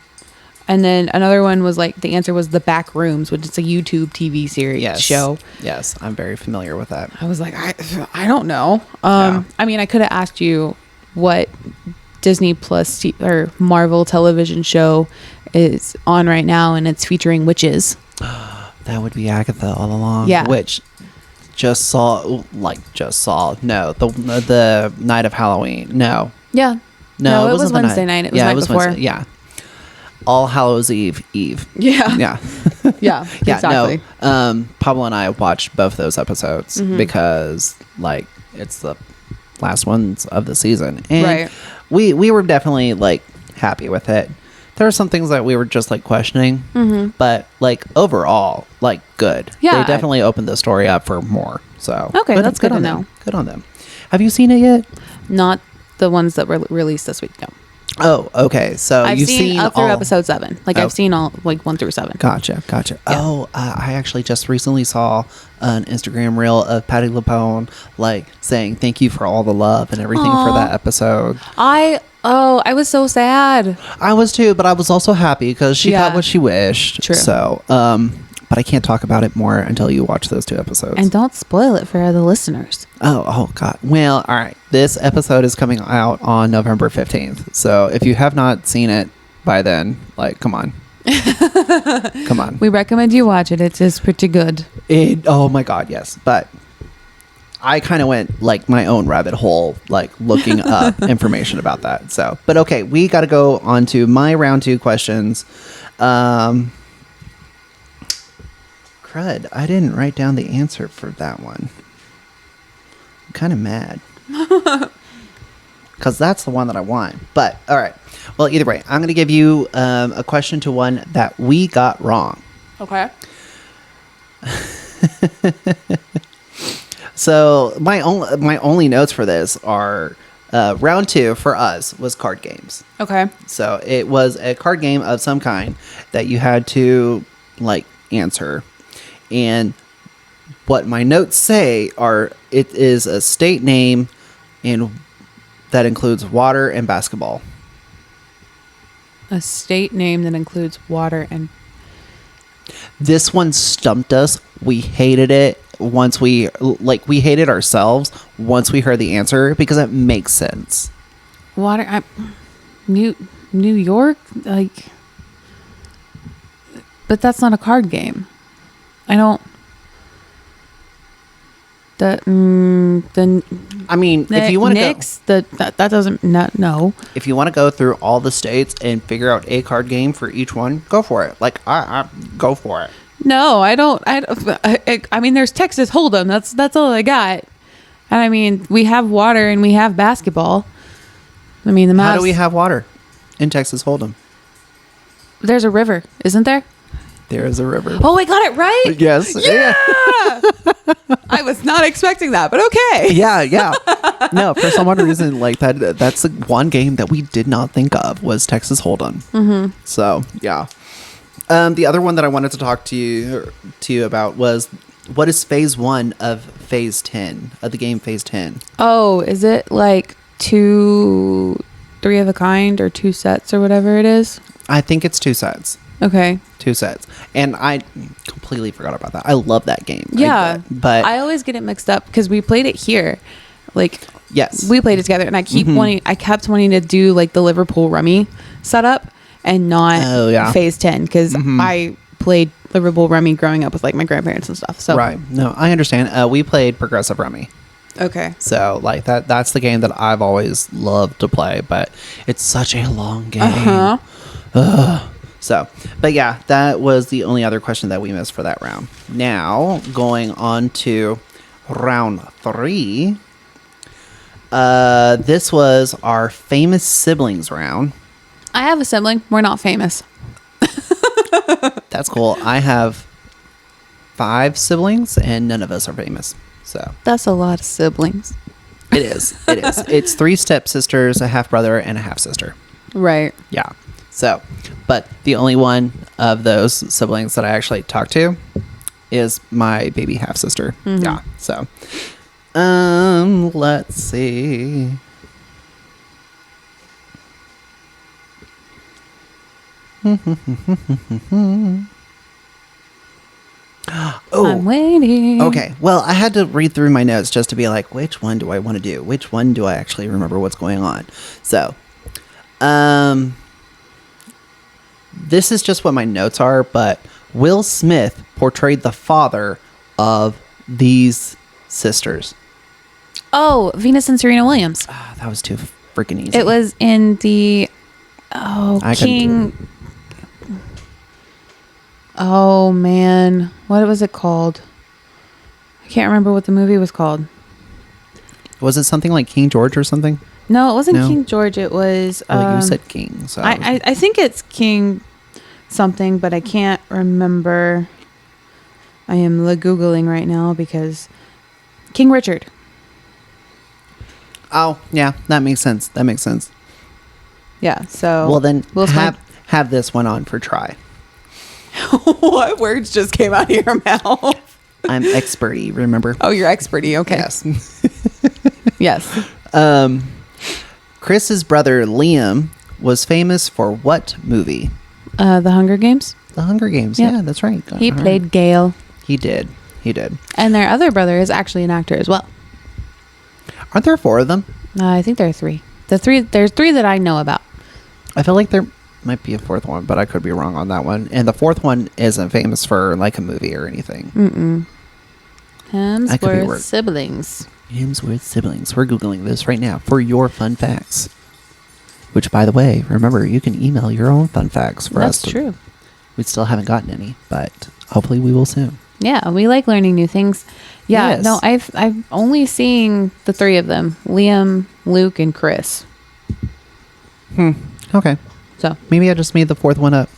And then another one was like, the answer was The Back Rooms, which is a YouTube TV series show. Yes, I'm very familiar with that. I was like, I don't know. Yeah. I mean, I could have asked you what Disney Plus or Marvel television show is on right now, and it's featuring witches. That would be Agatha all along. Yeah. Which just saw. No, the night of Halloween. No. Yeah. No, it was wasn't the Wednesday night. It was yeah, night it was before. Wednesday. Yeah. All Hallows Eve. Yeah. Yeah. Yeah. Exactly. No. Pablo and I watched both those episodes Mm-hmm. because like it's the last ones of the season, and Right. we were definitely like happy with it. There are some things that we were just like questioning, but like overall, like good. Yeah. They definitely opened the story up for more. So Okay, that's good to on know. them. Good on them. Have you seen it yet? Not the ones that were released this week. No. Oh, okay. So I've you've seen up through all episode 7. Like Oh. I've seen all like 1 through 7. Gotcha. Oh, I actually just recently saw an Instagram reel of Patty LuPone like saying thank you for all the love and everything for that episode. I was so sad. I was too, but I was also happy because she Yeah. got what she wished. True. So, but I can't talk about it more until you watch those 2 episodes. And don't spoil it for the listeners. Oh God. Well, all right. This episode is coming out on November 15th. So if you have not seen it by then, like, come on. Come on. We recommend you watch it. It's just pretty good. Oh my God, yes. But I kind of went like my own rabbit hole, like looking up information about that. So, but okay, we got to go on to my round 2 questions. Crud, I didn't write down the answer for that one. I'm kind of mad. Because that's the one that I want. But, all right. Well, either way, I'm going to give you a question to one that we got wrong. Okay. So my only notes for this are round 2 for us was card games. Okay. So it was a card game of some kind that you had to like answer. And what my notes say are it is a state name and that includes water and basketball. A state name that includes water and... This one stumped us. We hated it once we hated ourselves once we heard the answer because it makes sense. Water... New York? Like... But that's not a card game. I don't... I mean, if you want to go, Knicks, that doesn't... No. if you want to go through all the states and figure out a card game for each one, go for it. Like, I go for it. No, I don't. I mean, there's Texas Hold'em. That's all I got. And I mean, we have water and we have basketball. I mean, the Mavs... How do we have water in Texas Hold'em? There's a river, isn't there? There is a river. Oh, I got it right. Yes. Yeah. I was not expecting that, but okay. Yeah. No, for some odd reason, like that's the one game that we did not think of was Texas Hold'em. Mm-hmm. So, yeah. The other one that I wanted to talk to you about was what is phase 1 of phase 10 of the game phase 10? Oh, is it like 2, 3 of a kind or 2 sets or whatever it is? I think it's 2 sets. Okay. 2 sets. And I completely forgot about that. I love that game. Yeah. But I always get it mixed up because we played it here. Like, yes. we played it together and I kept wanting to do like the Liverpool Rummy setup and not phase 10 because I played Liverpool Rummy growing up with like my grandparents and stuff. So Right. No, I understand. We played Progressive Rummy. Okay. So like that's the game that I've always loved to play, but it's such a long game. Uh-huh. So, but yeah, that was the only other question that we missed for that round. Now, going on to round 3. This was our famous siblings round. I have a sibling. We're not famous. That's cool. I have 5 siblings and none of us are famous. So That's a lot of siblings. it is. It's 3 stepsisters, a half brother, and a half sister. Right. Yeah. So, but the only one of those siblings that I actually talk to is my baby half sister. Mm-hmm. Yeah. So, let's see. Oh, I'm waiting. okay. Well, I had to read through my notes just to be like, which one do I want to do? Which one do I actually remember what's going on? So, this is just what my notes are, but Will Smith portrayed the father of these sisters. Oh, Venus and Serena Williams. That was too freaking easy. It was in the I couldn't King. Oh man, what was it called? I can't remember what the movie was called. Was it something like King George or something? No, it wasn't No? King George. It was. Well, you said King, so I think it's King something, but I can't remember. I am Googling right now because King Richard. Oh, yeah, that makes sense. That makes sense. Yeah. So Well, then Will Smith. have this one on for try. What words just came out of your mouth? I'm experty, remember? Oh, you're experty. Okay. Yes. Yes. Chris's brother Liam was famous for what movie? The Hunger Games. The Hunger Games. Yep. Yeah, that's right. He All right. played Gale. He did. He did. And their other brother is actually an actor as well. Aren't there 4 of them? I think there are 3. There's 3 that I know about. I feel like there might be a 4th one, but I could be wrong on that one. And the 4th one isn't famous for like a movie or anything. Mm-mm. I could be Hemsworth wrong. siblings. Hemsworth siblings. We're Googling this right now for your fun facts. Which, by the way, remember, you can email your own fun facts for us. That's true. We still haven't gotten any, but hopefully we will soon. Yeah, we like learning new things. Yeah, Yes. no, I've only seen the 3 of them: Liam, Luke, and Chris. Okay. So, Maybe I just made the 4th one up.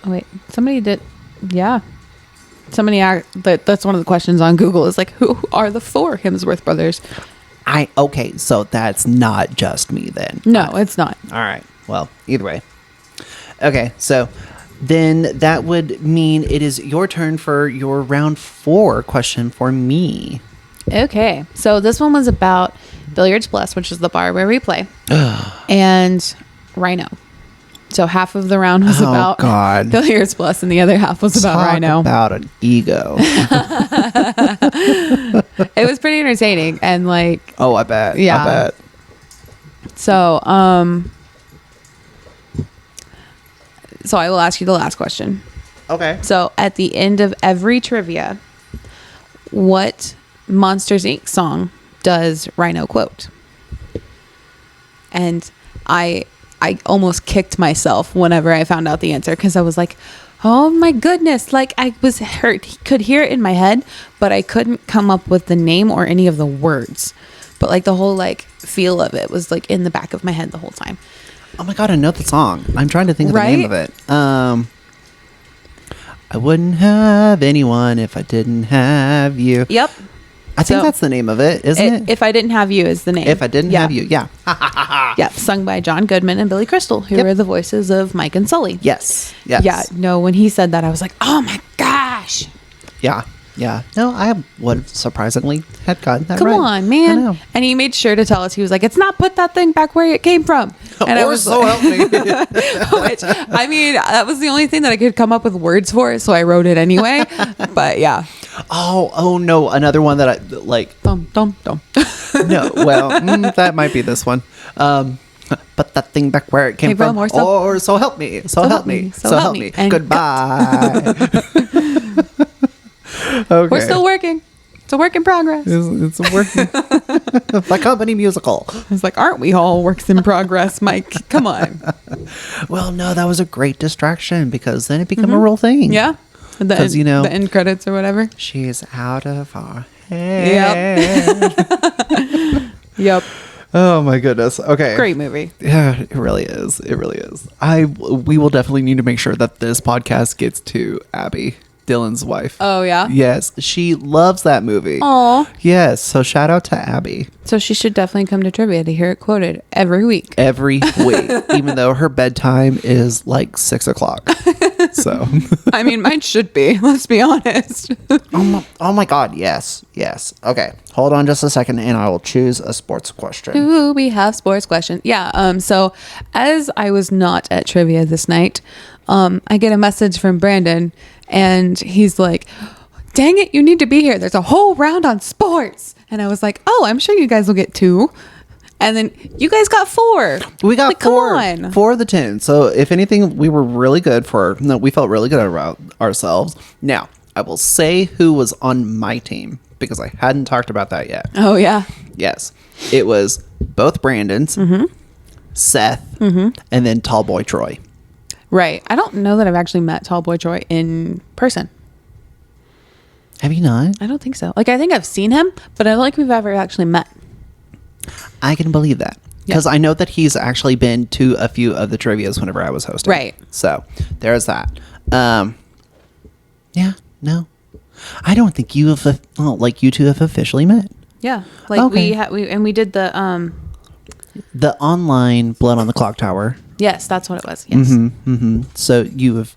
oh wait, somebody did. Yeah, somebody. That's one of the questions on Google. Is like, who are the 4 Hemsworth brothers? Okay, so that's not just me then. No, it's not. All right. Well, either way. Okay, so then that would mean it is your turn for your round 4 question for me. Okay, so this one was about Billiards Plus, which is the bar where we play, and Rhino. So half of the round was Oh, about God. Billiards Plus, and the other half was about Talk Rhino. about an ego. It was pretty entertaining, and like, Oh, I bet. Yeah. I bet. so so I will ask you the last question. Okay. So at the end of every trivia, what Monsters Inc. song does Rhino quote? And I almost kicked myself whenever I found out the answer, because I was like, oh my goodness, like I was hurt. He could hear it in my head, but I couldn't come up with the name or any of the words. But like the whole like feel of it was like in the back of my head the whole time. Oh my God, I know the song. I'm trying to think of the name of it. I wouldn't have anyone if I didn't have you. Yep. I think So, that's the name of it, isn't it? If I Didn't Have You is the name. If I didn't have you, yeah. Yeah, sung by John Goodman and Billy Crystal, who Yep. are the voices of Mike and Sully. Yes. Yes. Yeah, no, when he said that, I was like, oh my gosh. Yeah. Yeah. No, I would surprisingly had gotten that Come right. on, I man. know. And he made sure to tell us, he was like, it's not put that thing back where it came from. And I Or was so like, help me. which, I mean, that was the only thing that I could come up with words for, so I wrote it anyway. But yeah. Oh no, another one that I like. Dum, dum, dum. No, well, that might be this one. Put that thing back where it came from. or So help me. So help me. So help me. And Goodbye. Okay. We're still working. It's a work in progress. It's a working. The company musical. It's like, aren't we all works in progress, Mike? Come on. Well, no, that was a great distraction because then it became a real thing. Yeah. The 'Cause, end, the end credits or whatever. She's out of our head. Yep. Oh my goodness. Okay. Great movie. Yeah, it really is. It really is. We will definitely need to make sure that this podcast gets to Abby, Dylan's wife. Oh, yeah? Yes, she loves that movie. Aw. Yes, so shout out to Abby So she should definitely come to trivia to hear it quoted every week. every week, even though her bedtime is like 6 o'clock. So, I mean, mine should be. Let's be honest. oh my God, yes, yes. Okay, hold on just a second, and I will choose a sports question. Ooh, we have sports questions. Yeah. So as I was not at trivia this night, I get a message from Brandon, and he's like, dang it, you need to be here. There's a whole round on sports. And I was like, oh, I'm sure you guys will get 2. And then you guys got 4. We got like, 4 Come on. for the 10. So if anything, we were really good we felt really good about ourselves. Now, I will say who was on my team because I hadn't talked about that yet. Oh, yeah. Yes. It was both Brandon's, Seth, and then Tall Boy Troy. Right. I don't know that I've actually met Tall Boy Troy in person. Have you not? I don't think so. Like, I think I've seen him, but I don't think we've ever actually met. I can believe that. Because I know that he's actually been to a few of the trivias whenever I was hosting. Right. So, there's that. Yeah, no. I don't think you have, you two have officially met. Yeah. Like, Okay. we did the online Blood on the Clock Tower. Yes, that's what it was. Yes. So, you have,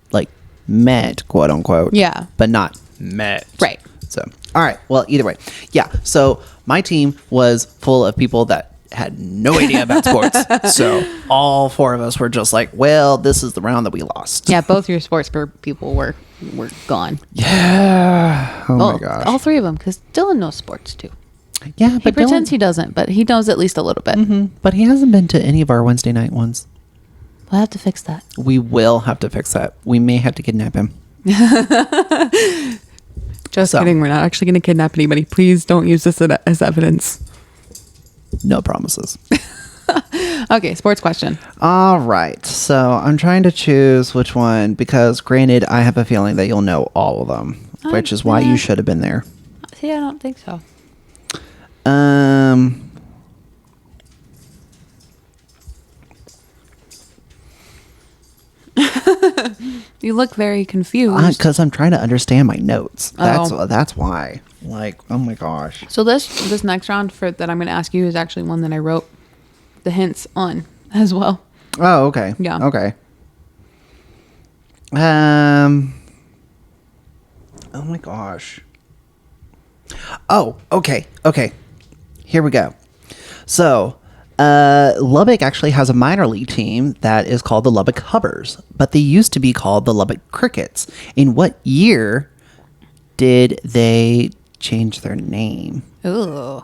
met, quote unquote. Yeah. But not met. Right. So, all right. Well, either way. Yeah. So, my team was full of people that had no idea about sports. So all four of us were just like, well, this is the round that we lost. Yeah, both your sports people were gone. Yeah. Oh my gosh. All three of them, because Dylan knows sports too. Yeah, He pretends he doesn't, but he knows at least a little bit. But he hasn't been to any of our Wednesday night ones. We'll have to fix that. We will have to fix that. We may have to kidnap him. Just kidding. We're not actually going to kidnap anybody. Please don't use this as evidence. No promises. Okay, sports question. All right. So I'm trying to choose which one because, granted, I have a feeling that you'll know all of them, which is why you should have been there. See, I don't think so. You look very confused. Because I'm trying to understand my notes. That's why. Oh my gosh. So this next round that I'm going to ask you is actually one that I wrote the hints on as well. Oh, okay. Yeah. Okay. Oh my gosh. Oh, okay. Okay. Here we go. So, Lubbock actually has a minor league team that is called the Lubbock Hubbers, but they used to be called the Lubbock Crickets. In what year did they change their name? Ooh.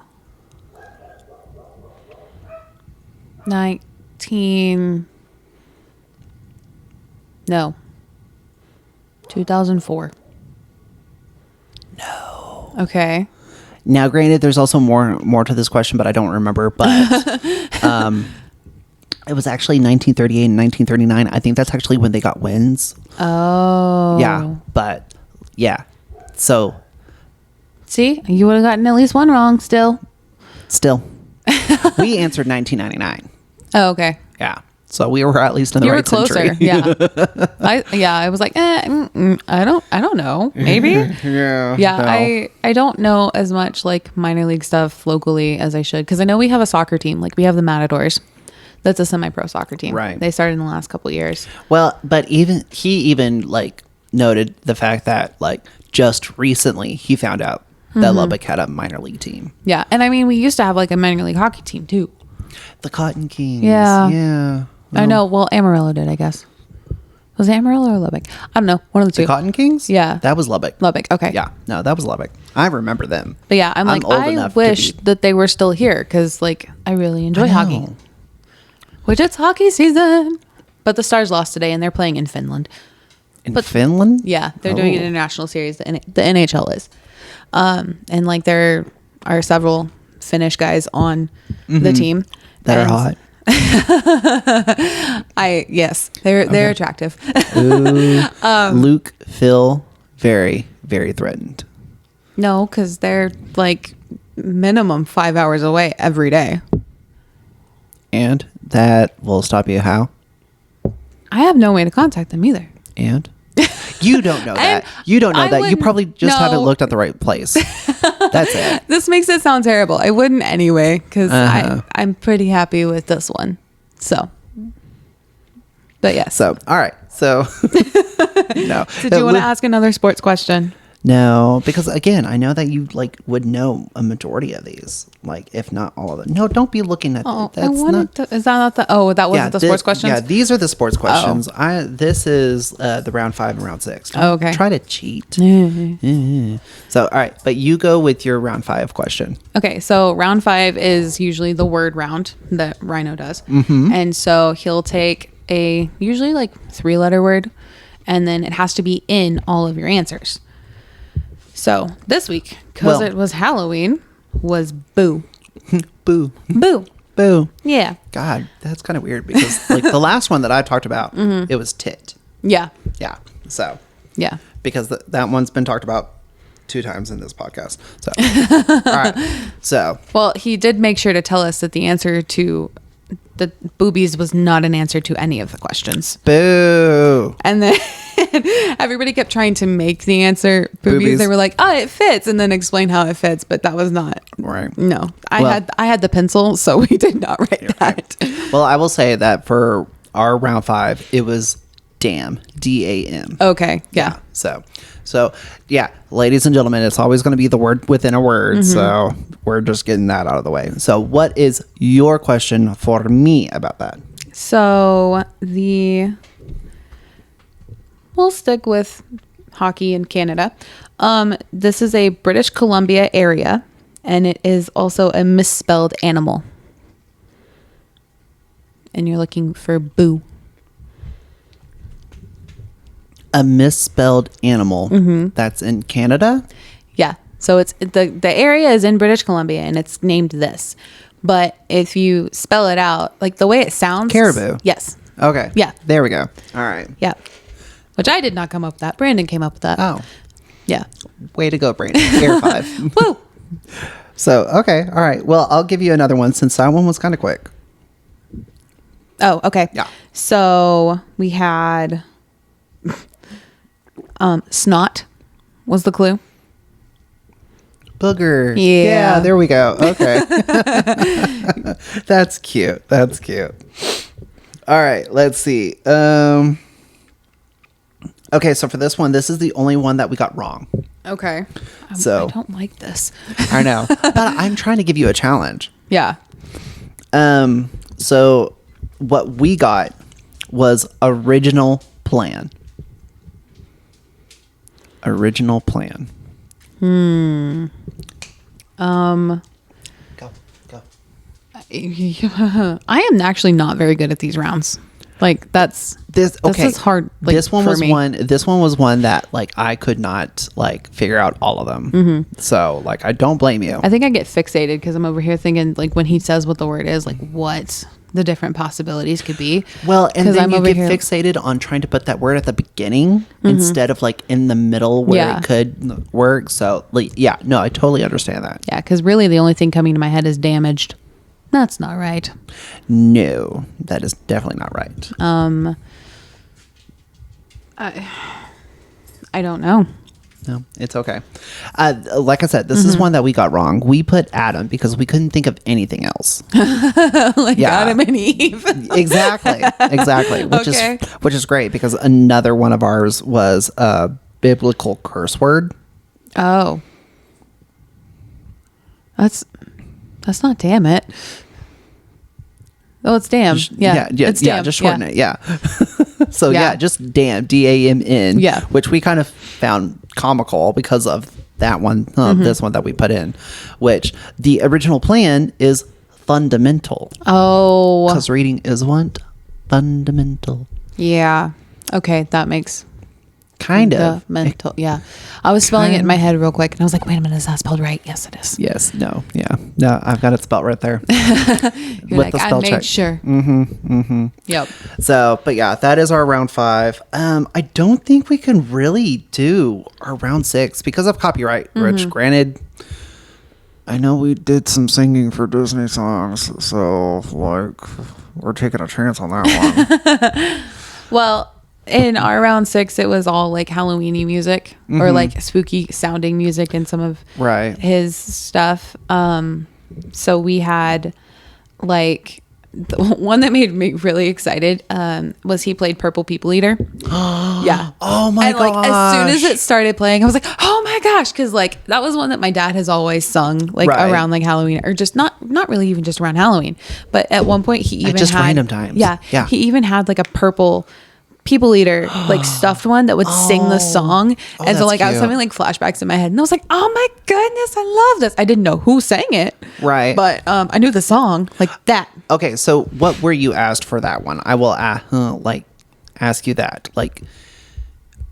2004. No. Okay. Now, granted, there's also more to this question, but I don't remember. But it was actually 1938 and 1939. I think that's actually when they got wins. Oh. Yeah, but yeah. So, see, you would have gotten at least one wrong. Still, we answered 1999. Oh, okay. Yeah. So we were at least in the You right were closer. century. Yeah. I was like, I don't know. Maybe. Yeah. Yeah. I don't know as much like minor league stuff locally as I should. Cause I know we have a soccer team. Like we have the Matadors. That's a semi-pro soccer team. Right. They started in the last couple of years. Well, but he noted the fact that just recently he found out that Lubbock had a minor league team. Yeah. And I mean, we used to have like a minor league hockey team too. The Cotton Kings. Yeah. Yeah. I know. Well, Amarillo did, I guess. Was it Amarillo or Lubbock? I don't know. One of the two. The Cotton Kings? Yeah. That was Lubbock. Lubbock. Okay. Yeah. No, that was Lubbock. I remember them. But yeah, I'm like, old I enough wish that they were still here because like I really enjoy hockey. Which it's hockey season. But the Stars lost today and they're playing in Finland. Finland? Yeah. They're doing an international series. The NHL is. And like there are several Finnish guys on the team. That are hot. They're attractive. Ooh, Luke, Phil, very, very threatened. No, because they're like minimum 5 hours away every day. And that will stop you how? I have no way to contact them either. And? You don't know that. You don't know that. You probably just haven't looked at the right place. That's it. This makes it sound terrible. I wouldn't anyway, because I'm pretty happy with this one. So, but yes. So, all right. So, no. Did you want to ask another sports question? No, because again, I know that you would know a majority of these, if not all of them. No, don't be looking at Oh, that's is that not the? Oh, that wasn't the sports questions. Yeah, these are the sports questions. This is the round 5 and round 6. Don't okay. Try to cheat. So, all right, but you go with your round 5 question. Okay, so round 5 is usually the word round that Rhino does, and so he'll take a usually 3-letter word, and then it has to be in all of your answers. So this week, because it was Halloween, was boo. Boo. Boo. Boo. Yeah. God, that's kind of weird because the last one that I talked about, it was tit. Yeah. Yeah. So, Yeah. because that one's been talked about 2 times in this podcast. So, all right. So, Well, he did make sure to tell us that the answer to the boobies was not an answer to any of the questions. boo. And then everybody kept trying to make the answer boobies. Boobies. They were like, "Oh, it fits," and then explain how it fits, but that was not Right. No, Well- I had the pencil, so we did not write that. Well, I will say that for our round 5, it was damn, DAM. Okay, yeah. So yeah, ladies and gentlemen, it's always going to be the word within a word. So we're just getting that out of the way. So what is your question for me about that? So we'll stick with hockey in Canada. This is a British Columbia area, and it is also a misspelled animal. And you're looking for boo. A misspelled animal that's in Canada? Yeah. So it's the area is in British Columbia, and it's named this. But if you spell it out, like the way it sounds, Caribou. Yes. Okay. Yeah. There we go. All right. Yeah. Which I did not come up with that. Brandon came up with that. Oh, Yeah. way to go, Brandon. Air 5. Woo. So, okay. All right. Well, I'll give you another one since that one was kind of quick. Oh, okay. Yeah. So we had snot was the clue. Booger. Yeah. There we go. Okay. That's cute. That's cute. All right. Let's see. Okay. So for this one, this is the only one that we got wrong. Okay. So- I don't like this. I know, but I'm trying to give you a challenge. Yeah. So what we got was original plan. Original plan. Go. I am actually not very good at these rounds. Like this is hard. Like, this one for was me. one. This one was one that like I could not like figure out all of them. So like I don't blame you. I think I get fixated because I'm over here thinking like when he says what the word is, like what the different possibilities could be. Well, and 'Cause then I'm you over get here- fixated on trying to put that word at the beginning instead of like in the middle where Yeah. it could work. So like, yeah, no, I totally understand that. Yeah, because really the only thing coming to my head is damaged. That's not right. No, that is definitely not right. I don't know. No, it's okay. Like I said, this is one that we got wrong. We put Adam because we couldn't think of anything else. Like Yeah. Adam and Eve. Exactly. Okay. Which is great because another one of ours was a biblical curse word. Oh. That's not damn it. Oh, it's damn. Yeah. It's damn. Just shorten it. Yeah. So yeah, just damn, DAMN. Yeah. Which we kind of found comical because of that one, this one that we put in, which the original plan is fundamental. Oh. Because reading is what? Fundamental. Yeah. Okay, that makes Kind of. mental. Yeah. I was spelling it in my head real quick and I was like, wait a minute, is that spelled right? Yes, it is. Yes. No. Yeah. No, I've got it spelled right there. You're like, I made sure. Yep. So, but yeah, that is our round 5. I don't think we can really do our round 6 because of copyright, Rich. Granted, I know we did some singing for Disney songs, so like we're taking a chance on that one. Well, in our round 6, it was all like Halloween-y music or like spooky sounding music and some of Right. his stuff. So we had like the one that made me really excited was he played Purple People Eater. Yeah. Oh my And like as soon as gosh. it started playing, I was like, oh my gosh, because like that was one that my dad has always sung like Right. around like Halloween or just not really even just around Halloween, but at one point he even just had random times. Yeah, Yeah. he even had like a purple People Eater like stuffed one that would sing the song, Oh, and so that's like I was cute. having like flashbacks in my head, and I was like, oh my goodness, I love this. I didn't know who sang it, Right. But I knew the song like that. Okay, so what were you asked for that one? I will ask you that. Like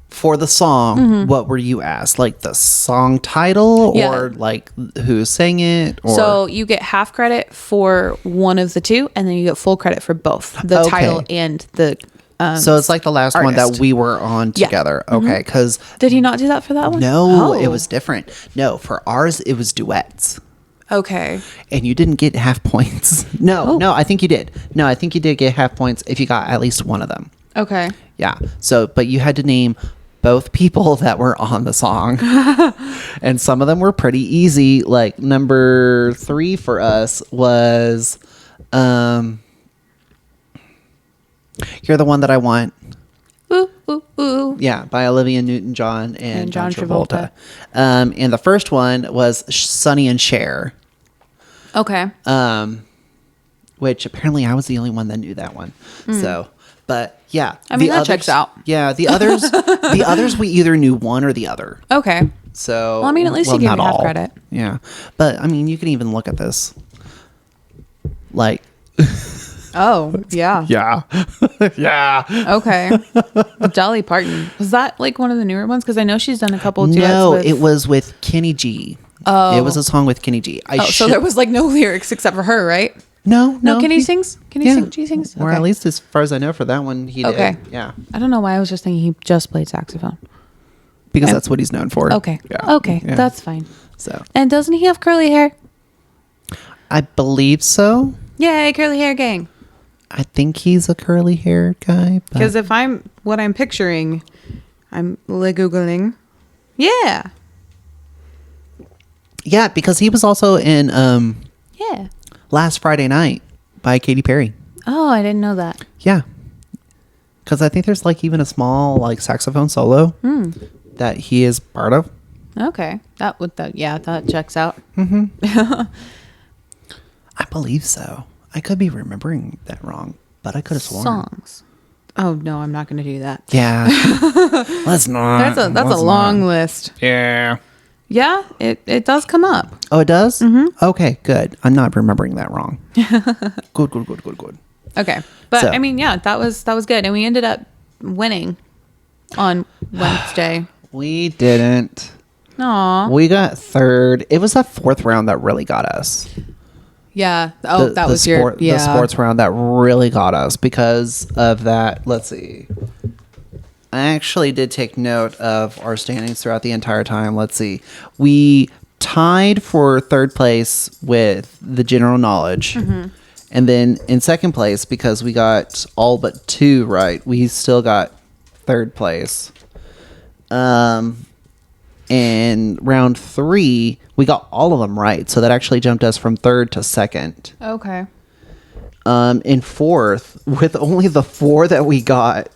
for the song, what were you asked? Like the song title Yeah. or like who sang it? Or So you get half credit for one of the two, and then you get full credit for both the Okay. title and the So it's like the last one that artist. we were on Yeah. together. Okay. Because Did he not do that for that one? no, Oh. it was different. No, for ours, it was duets. Okay. And you didn't get half points. No, I think you did. No, I think you did get half points if you got at least one of them. Okay. Yeah. So, but you had to name both people that were on the song. And some of them were pretty easy. Like number 3 for us was You're the One That I Want. Ooh, ooh, ooh. Yeah, by Olivia Newton-John and John Travolta. And the first one was Sonny and Cher. Okay. Which apparently I was the only one that knew that one. So, but yeah. I mean, the that others- checks out. Yeah, the others we either knew one or the other. Okay. So, Well, I mean, at least you gave not me half all. credit. Yeah, but I mean, you can even look at this. Like, Oh, yeah. yeah, yeah. Okay. Dolly Parton. Was that like one of the newer ones? Because I know she's done a couple duets No, with... it was with Kenny G. Oh. It was a song with Kenny G. so there was like no lyrics except for her, right? No. Kenny sings? She sings? Or Okay. at least as far as I know, for that one, he Okay. did. Yeah, I don't know why I was just thinking he just played saxophone. because that's what he's known for. Okay. Yeah. Okay. Yeah. That's fine. So And doesn't he have curly hair? I believe so. Yay, curly hair gang. I think he's a curly hair guy. Because if I'm what I'm picturing, I'm Googling. Yeah. Yeah, because he was also in Yeah. Last Friday Night by Katy Perry. Oh, I didn't know that. Yeah. Because I think there's like even a small like saxophone solo that he is part of. Okay. That checks out. I believe so. I could be remembering that wrong, but I could have sworn. Songs. Oh no, I'm not going to do that. Yeah. Let's not. That's a Let's long not. list. Yeah. Yeah, it does come up. Oh, it does? Mm-hmm. Okay, good. I'm not remembering that wrong. Good. Okay. But So- I mean, yeah, that was good. And we ended up winning on Wednesday. We didn't. Aw. We got third. It was that fourth round that really got us. Yeah. Oh, that was your the sports round that really got us because of that. Let's see. I actually did take note of our standings throughout the entire time. Let's see. We tied for third place with the general knowledge. Mm-hmm. And then in second place, because we got all but 2 right, we still got third place. In round 3, we got all of them right. So that actually jumped us from third to second. Okay. In fourth, with only the 4 that we got,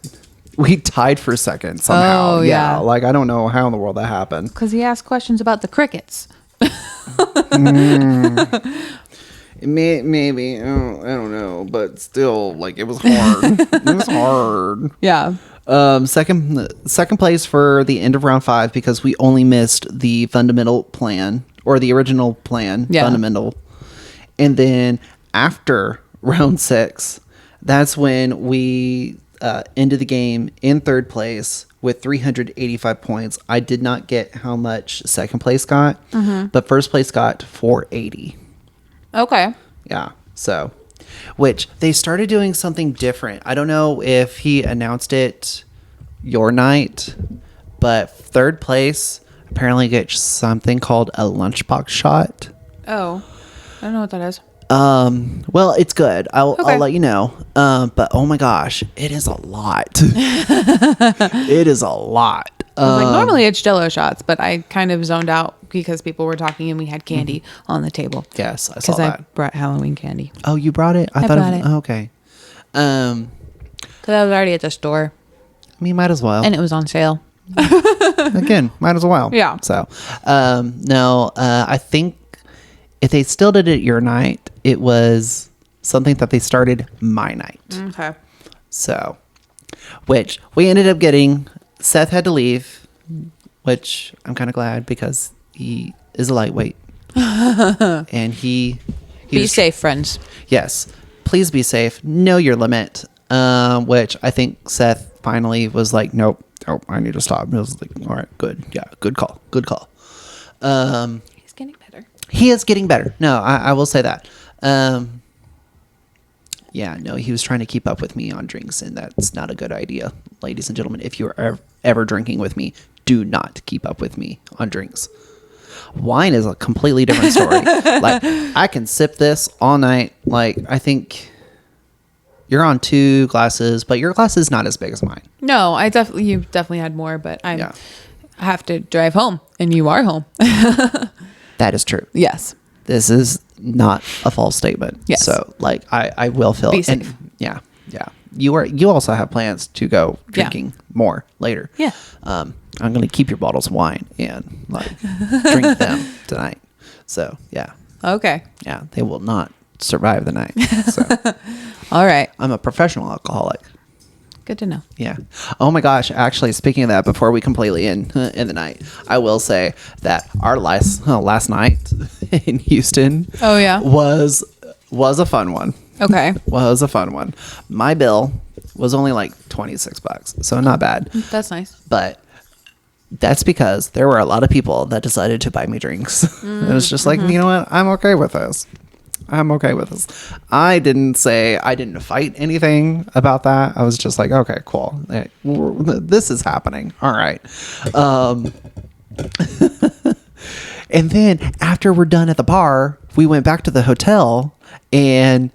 we tied for second somehow. Oh, yeah. Like, I don't know how in the world that happened. Because he asked questions about the crickets. Maybe. I don't know. But still, like, it was hard. It was hard. Yeah. Second place for the end of round 5 because we only missed the fundamental plan or the original plan, Yeah. fundamental. And then after round 6, that's when we ended the game in third place with 385 points. I did not get how much second place got, but first place got 480. Okay. Yeah. So, which they started doing something different. I don't know if he announced it your night, but third place apparently gets something called a lunchbox shot. Oh. I don't know what that is. Well, it's good. I'll Okay. let you know. But oh my gosh, it is a lot. It is a lot. Like normally it's Jello shots, but I kind of zoned out because people were talking and we had candy on the table. Yes, I saw Because that. I brought Halloween candy. Oh, you brought it? I thought brought it. Oh, okay. I Because I was already at the store mean, might as well. and it was on sale. Again, might as well. Yeah. So, no, I think if they still did it your night, it was something that they started my night. Okay. So, which we ended up getting. Seth had to leave, which I'm kind of glad because he is a lightweight. And he Be was- safe, friends. Yes. Please be safe. Know your limit. Which I think Seth finally was like, nope, I need to stop. And I was like, all right, good. Yeah, good call. He's getting better. He is getting better. No, I will say that. Yeah, no, he was trying to keep up with me on drinks, and that's not a good idea. Ladies and gentlemen, if you are ever drinking with me, do not keep up with me on drinks. Wine is a completely different story. Like, I can sip this all night. Like, I think you're on 2 glasses, but your glass is not as big as mine. No, you definitely had more, but I Yeah. have to drive home, and you are home. That is true. Yes. This is not a false statement. Yes. So, like, I will feel. Be safe. Yeah. You also have plans to go drinking more later. Yeah. I'm going to keep your bottles of wine and like drink them tonight. So, yeah. Okay. Yeah. They will not survive the night. So, All right. I'm a professional alcoholic. Good to know. Yeah. Oh my gosh. Actually, speaking of that, before we completely end the night, I will say that our last night in Houston. Oh, yeah? was a fun one. Okay. Was a fun one. My bill was only like $26, so not bad. That's nice. But that's because there were a lot of people that decided to buy me drinks. It was just like, you know what? I'm okay with this. I didn't fight anything about that. I was just like, okay, cool. This is happening. All right. And then after we're done at the bar, we went back to the hotel, and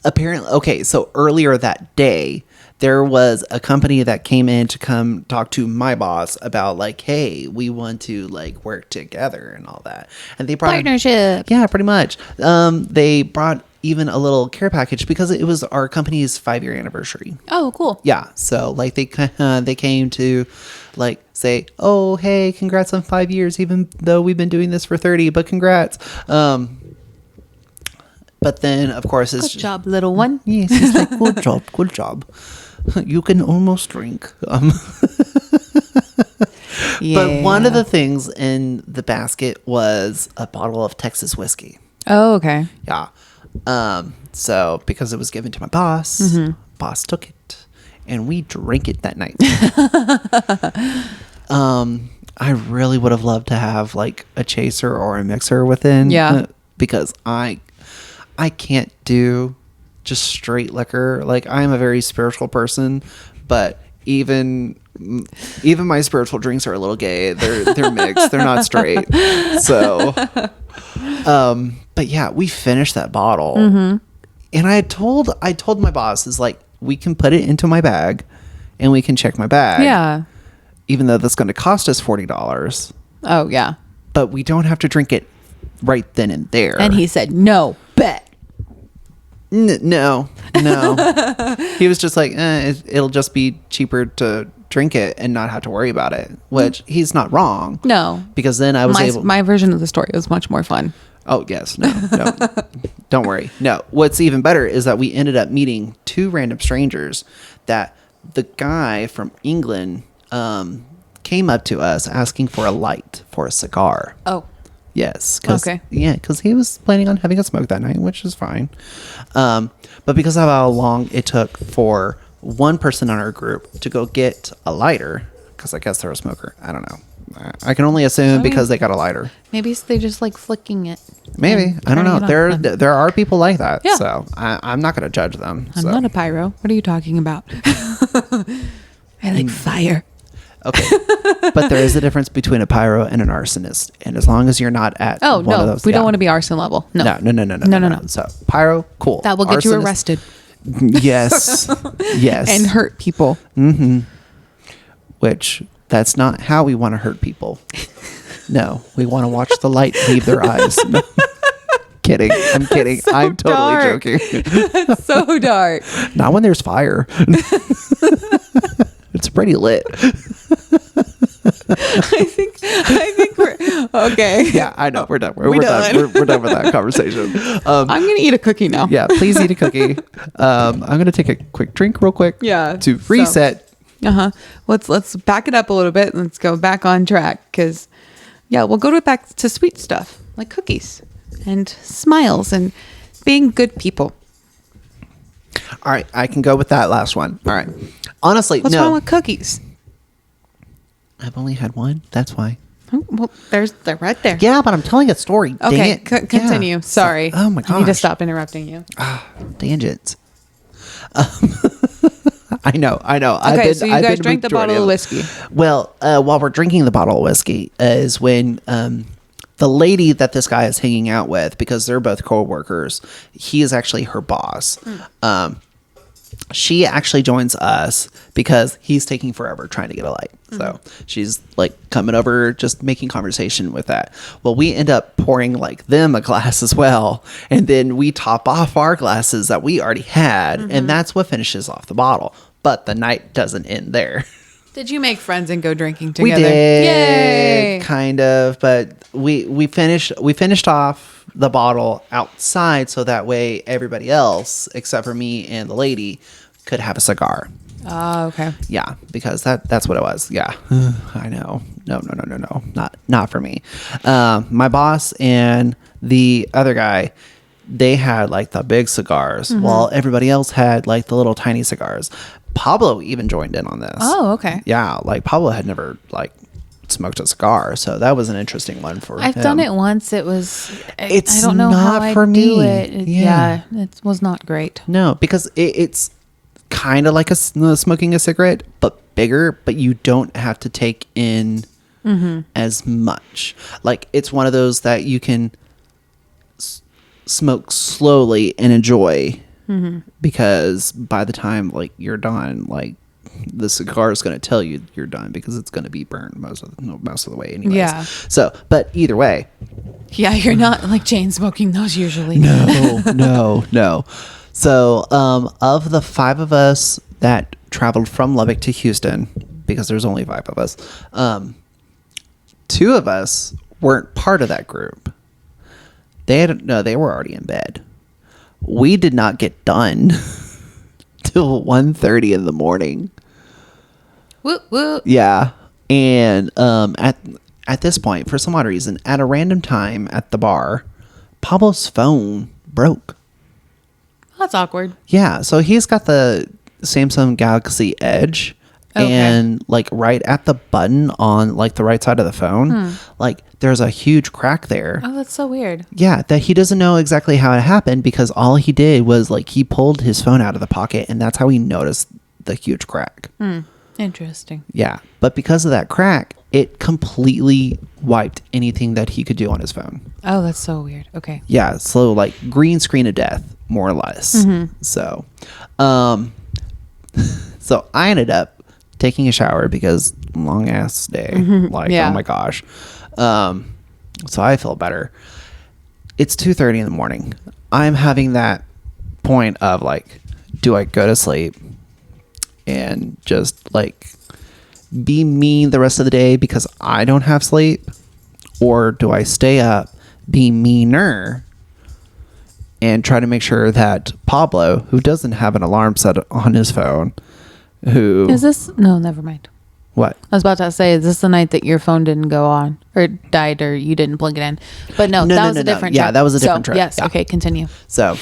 apparently, okay, so earlier that day, there was a company that came in to come talk to my boss about like, hey, we want to like work together and all that. And they brought Partnership. Yeah, pretty much. They brought even a little care package because it was our company's 5-year anniversary. Oh, cool. Yeah, so like they came to like say, oh, hey, congrats on 5 years, even though we've been doing this for 30, but congrats. But then, of course, it's Good job, little one. Yes, it's like, good job. You can almost drink. Yeah. But one of the things in the basket was a bottle of Texas whiskey. Oh, okay. Yeah. So because it was given to my boss, boss took it, and we drank it that night. I really would have loved to have like a chaser or a mixer within. Yeah. Because I can't do just straight liquor. Like, I'm a very spiritual person, but even my spiritual drinks are a little gay. They're mixed. They're not straight. So, but yeah, we finished that bottle, and I told my boss, is like, we can put it into my bag, and we can check my bag. Yeah. Even though that's going to cost us $40. Oh, yeah. But we don't have to drink it right then and there. And he said, no, bet. No. He was just like, it'll just be cheaper to drink it and not have to worry about it, which he's not wrong. No. Because then I was My version of the story was much more fun. Oh, yes. No. Don't worry. No. What's even better is that we ended up meeting 2 random strangers that the guy from England came up to us asking for a light for a cigar. Oh. Yes. Okay. Yeah, because he was planning on having a smoke that night, which is fine. But because of how long it took for one person on our group to go get a lighter, because I guess they're a smoker. I don't know. I can only assume because they got a lighter. Maybe they just like flicking it. Maybe. I don't know. There are people like that. Yeah. So I'm not going to judge them. I'm not a pyro. What are you talking about? I like fire. Okay. But there is a difference between a pyro and an arsonist. And as long as you're not at one of those. We don't want to be arson level. No. No. So pyro, cool. That will get you Arsonist, arrested. Yes. Yes. And hurt people. Which, that's not how we want to hurt people. No. We want to watch the light leave their eyes. No. Kidding. I'm kidding. So I'm totally dark. joking. So dark. Not when there's fire. It's pretty lit. I think we're okay. Yeah, I know. We're done. We're done. We're done with that conversation. I'm gonna eat a cookie now. Yeah, please eat a cookie. I'm gonna take a quick drink real quick. Yeah. To reset. Let's back it up a little bit. Let's go back on track, because we'll go back to sweet stuff like cookies and smiles and being good people. All right, I can go with that last one. All right. Honestly, What's wrong with cookies? I've only had one. That's why. Oh, well, they're right there. Yeah, but I'm telling a story. Dang Okay, it. continue. Yeah. Sorry. Oh my I need to gosh. stop interrupting you. Tangents. I know. Okay, so you guys drank the bottle of whiskey. Well, while we're drinking the bottle of whiskey is when the lady that this guy is hanging out with, because they're both co-workers, he is actually her boss. She actually joins us because he's taking forever trying to get a light. So she's like coming over, just making conversation with that. Well, we end up pouring like them a glass as well. And then we top off our glasses that we already had. And that's what finishes off the bottle. But the night doesn't end there. Did you make friends and go drinking together? We did, Yay! kind of, but we finished off the bottle outside so that way everybody else, except for me and the lady, could have a cigar. Oh, okay. Yeah, because that's what it was. Yeah, I know. No, not for me. My boss and the other guy, they had like the big cigars, while everybody else had like the little tiny cigars. Pablo even joined in on this. Oh, okay. Yeah, like Pablo had never like smoked a cigar, so that was an interesting one for him. I've done it once. It was. I don't know not how for I me. do it. Yeah, it was not great. No, because it's kind of like smoking a cigarette, but bigger. But you don't have to take in as much. Like it's one of those that you can smoke slowly and enjoy. Because by the time like you're done, like the cigar is going to tell you you're done because it's going to be burned most of the way anyways. Yeah. So, but either way. Yeah, you're not like chain smoking those usually. No. So, of the 5 of us that traveled from Lubbock to Houston, because there's only 5 of us, 2 of us weren't part of that group. They were already in bed. We did not get done till 1:30 in the morning. Whoop, whoop. Yeah. And at this point, for some odd reason, at a random time at the bar, Pablo's phone broke. That's awkward. Yeah. So he's got the Samsung Galaxy Edge. Okay. And like right at the button on like the right side of the phone, like there's a huge crack there. Oh, that's so weird. Yeah, that he doesn't know exactly how it happened because all he did was like he pulled his phone out of the pocket and that's how he noticed the huge crack. Interesting. Yeah, but because of that crack, it completely wiped anything that he could do on his phone. Oh, that's so weird. Okay. Yeah, so like green screen of death, more or less. So, so I ended up taking a shower because long ass day. Like, Yeah. oh my gosh. So I feel better. It's 2:30 in the morning. I'm having that point of like, do I go to sleep and just like be mean the rest of the day because I don't have sleep? Or do I stay up, be meaner, and try to make sure that Pablo, who doesn't have an alarm set on his phone, who... Is this... No, never mind. What? I was about to say, is this the night that your phone didn't go on or died or you didn't plug it in? But no, that was a different trip. Yeah, that was a different trip. Yes. Yeah. Okay, continue. So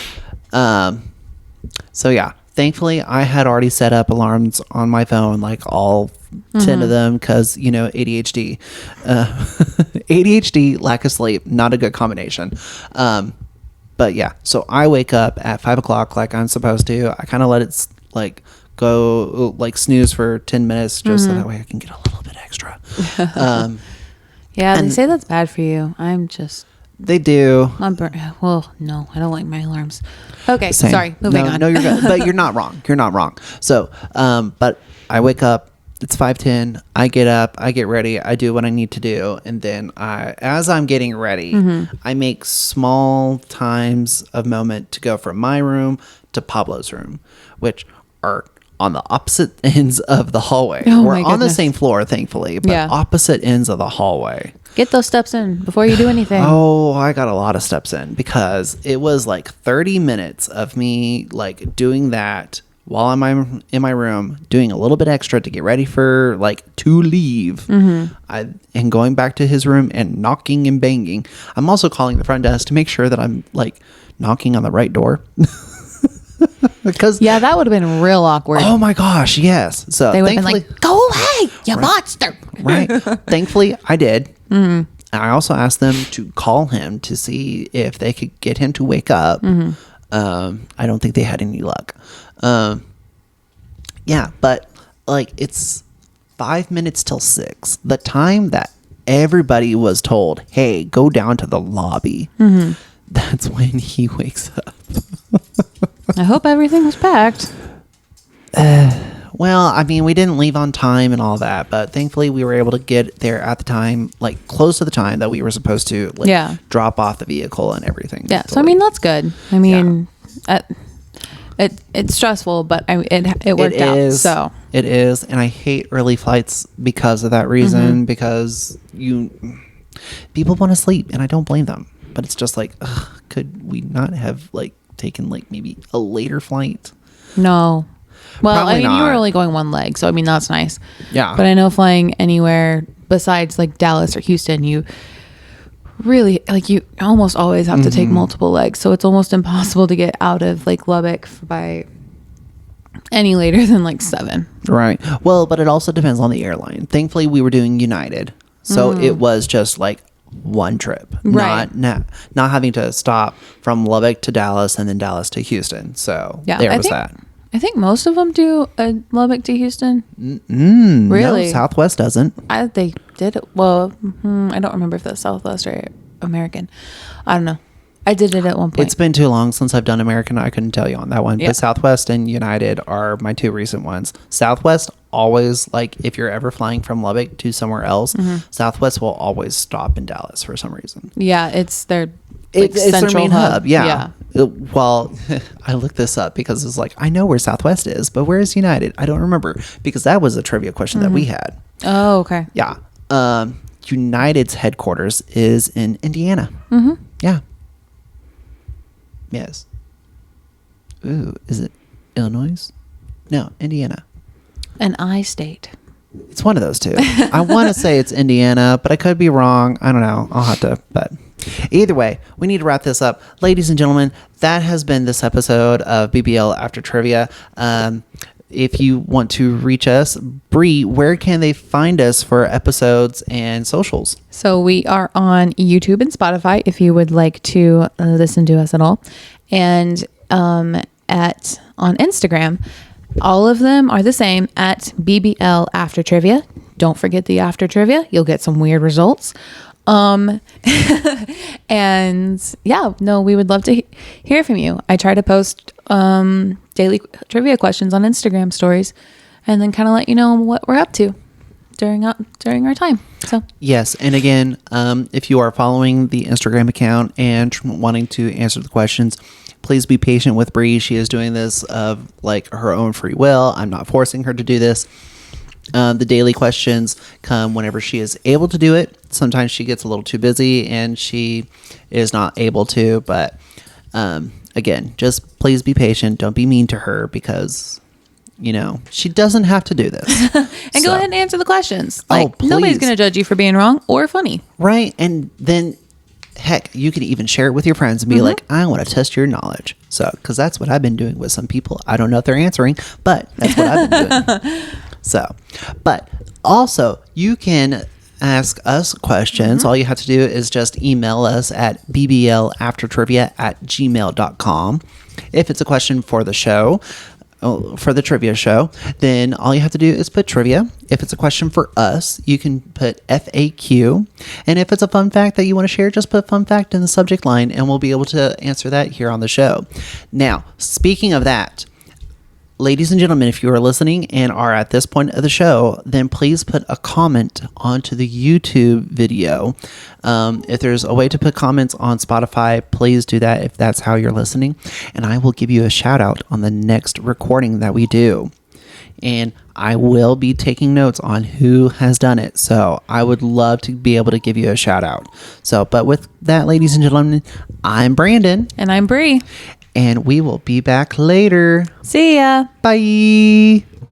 yeah, thankfully I had already set up alarms on my phone, like all 10 of them, because, you know, ADHD, ADHD, lack of sleep, not a good combination. But yeah, so I wake up at 5 o'clock like I'm supposed to. I kind of let it like go like snooze for 10 minutes just so that way I can get a little bit extra. Yeah, they And- say that's bad for you. I'm just... They do. Well, no, I don't like my alarms. Okay, Same. sorry. Moving on. No, you're good. But you're not wrong. You're not wrong. So, but I wake up. It's 5:10. I get up. I get ready. I do what I need to do, and then as I'm getting ready, I make small times of moment to go from my room to Pablo's room, which are on the opposite ends of the hallway. Oh, We're my on the goodness. same floor, thankfully, but Yeah. opposite ends of the hallway. Get those steps in before you do anything. Oh, I got a lot of steps in because it was like 30 minutes of me like doing that while I'm in my room, doing a little bit extra to get ready for like to leave. And going back to his room and knocking and banging. I'm also calling the front desk to make sure that I'm like knocking on the right door. Because Yeah, that would have been real awkward. oh my gosh, yes. So They would have been thankfully, like, "Go away, you monster!" right. Thankfully, I did. I also asked them to call him to see if they could get him to wake up. I don't think they had any luck. Yeah, but like it's 5 minutes till 6. The time that everybody was told, "Hey, go down to the lobby." That's when he wakes up. I hope everything was packed. Well, I mean, we didn't leave on time and all that, but thankfully we were able to get there at the time, like close to the time that we were supposed to, like, Yeah. drop off the vehicle and everything. Yeah, so I mean that's good. I mean, it's stressful, but it worked out. So it is, and I hate early flights because of that reason. Because people want to sleep, and I don't blame them. But it's just like, ugh, could we not have like taken like maybe a later flight? no. Well, Probably I mean, you were not. only going one leg, so I mean that's nice. Yeah. But I know flying anywhere besides like Dallas or Houston, you really like you almost always have to take multiple legs, so it's almost impossible to get out of like Lubbock by any later than like 7. Right. Well, but it also depends on the airline. Thankfully, we were doing United, so it was just like one trip, Right. not having to stop from Lubbock to Dallas and then Dallas to Houston. So Yeah, there I was think- that. I think most of them do a Lubbock to Houston. No, Really? Southwest doesn't. They did it. Well, I don't remember if that's Southwest or American. I don't know. I did it at one point. It's been too long since I've done American. I couldn't tell you on that one. Yeah. But Southwest and United are my 2 recent ones. Southwest always, like, if you're ever flying from Lubbock to somewhere else, Southwest will always stop in Dallas for some reason. Yeah, it's their It's their central main hub. Yeah. Yeah. Well, I looked this up because it's like, I know where Southwest is, but where is United? I don't remember, because that was a trivia question that we had. Oh, okay. Yeah. United's headquarters is in Indiana. Yeah. Yes. Ooh, is it Illinois? No, Indiana. An I state. It's one of those two. I want to say it's Indiana, but I could be wrong. I don't know. I'll have to, but either way, we need to wrap this up. Ladies and gentlemen, that has been this episode of BBL After Trivia. If you want to reach us, Bree, where can they find us for episodes and socials? So we are on YouTube and Spotify if you would like to listen to us at all. And on Instagram, all of them are the same at BBL After Trivia. Don't forget the After Trivia. You'll get some weird results. And yeah, no, we would love to hear from you. I try to post daily trivia questions on Instagram stories and then kind of let you know what we're up to during our time. So Yes, and again, if you are following the Instagram account and wanting to answer the questions, please be patient with Bree. She is doing this of like her own free will. I'm not forcing her to do this. The daily questions come whenever she is able to do it. Sometimes she gets a little too busy and she is not able to. But again, just please be patient. Don't be mean to her because, you know, she doesn't have to do this. and go ahead and answer the questions. Oh, Like nobody's please. going to judge you for being wrong or funny. Right. And then, heck, you could even share it with your friends and be like, I want to test your knowledge. So, because that's what I've been doing with some people. I don't know if they're answering, but that's what I've been doing. So, but also you can ask us questions. All you have to do is just email us at bblaftertrivia@gmail.com. If it's a question for the show, for the trivia show, then all you have to do is put trivia. If it's a question for us, you can put FAQ. And if it's a fun fact that you want to share, just put fun fact in the subject line and we'll be able to answer that here on the show. Now, speaking of that, ladies and gentlemen, if you are listening and are at this point of the show, then please put a comment onto the YouTube video. If there's a way to put comments on Spotify, please do that if that's how you're listening. And I will give you a shout out on the next recording that we do. And I will be taking notes on who has done it. So I would love to be able to give you a shout out. So, but with that, ladies and gentlemen, I'm Brandon. And I'm Bree. And we will be back later. See ya. Bye.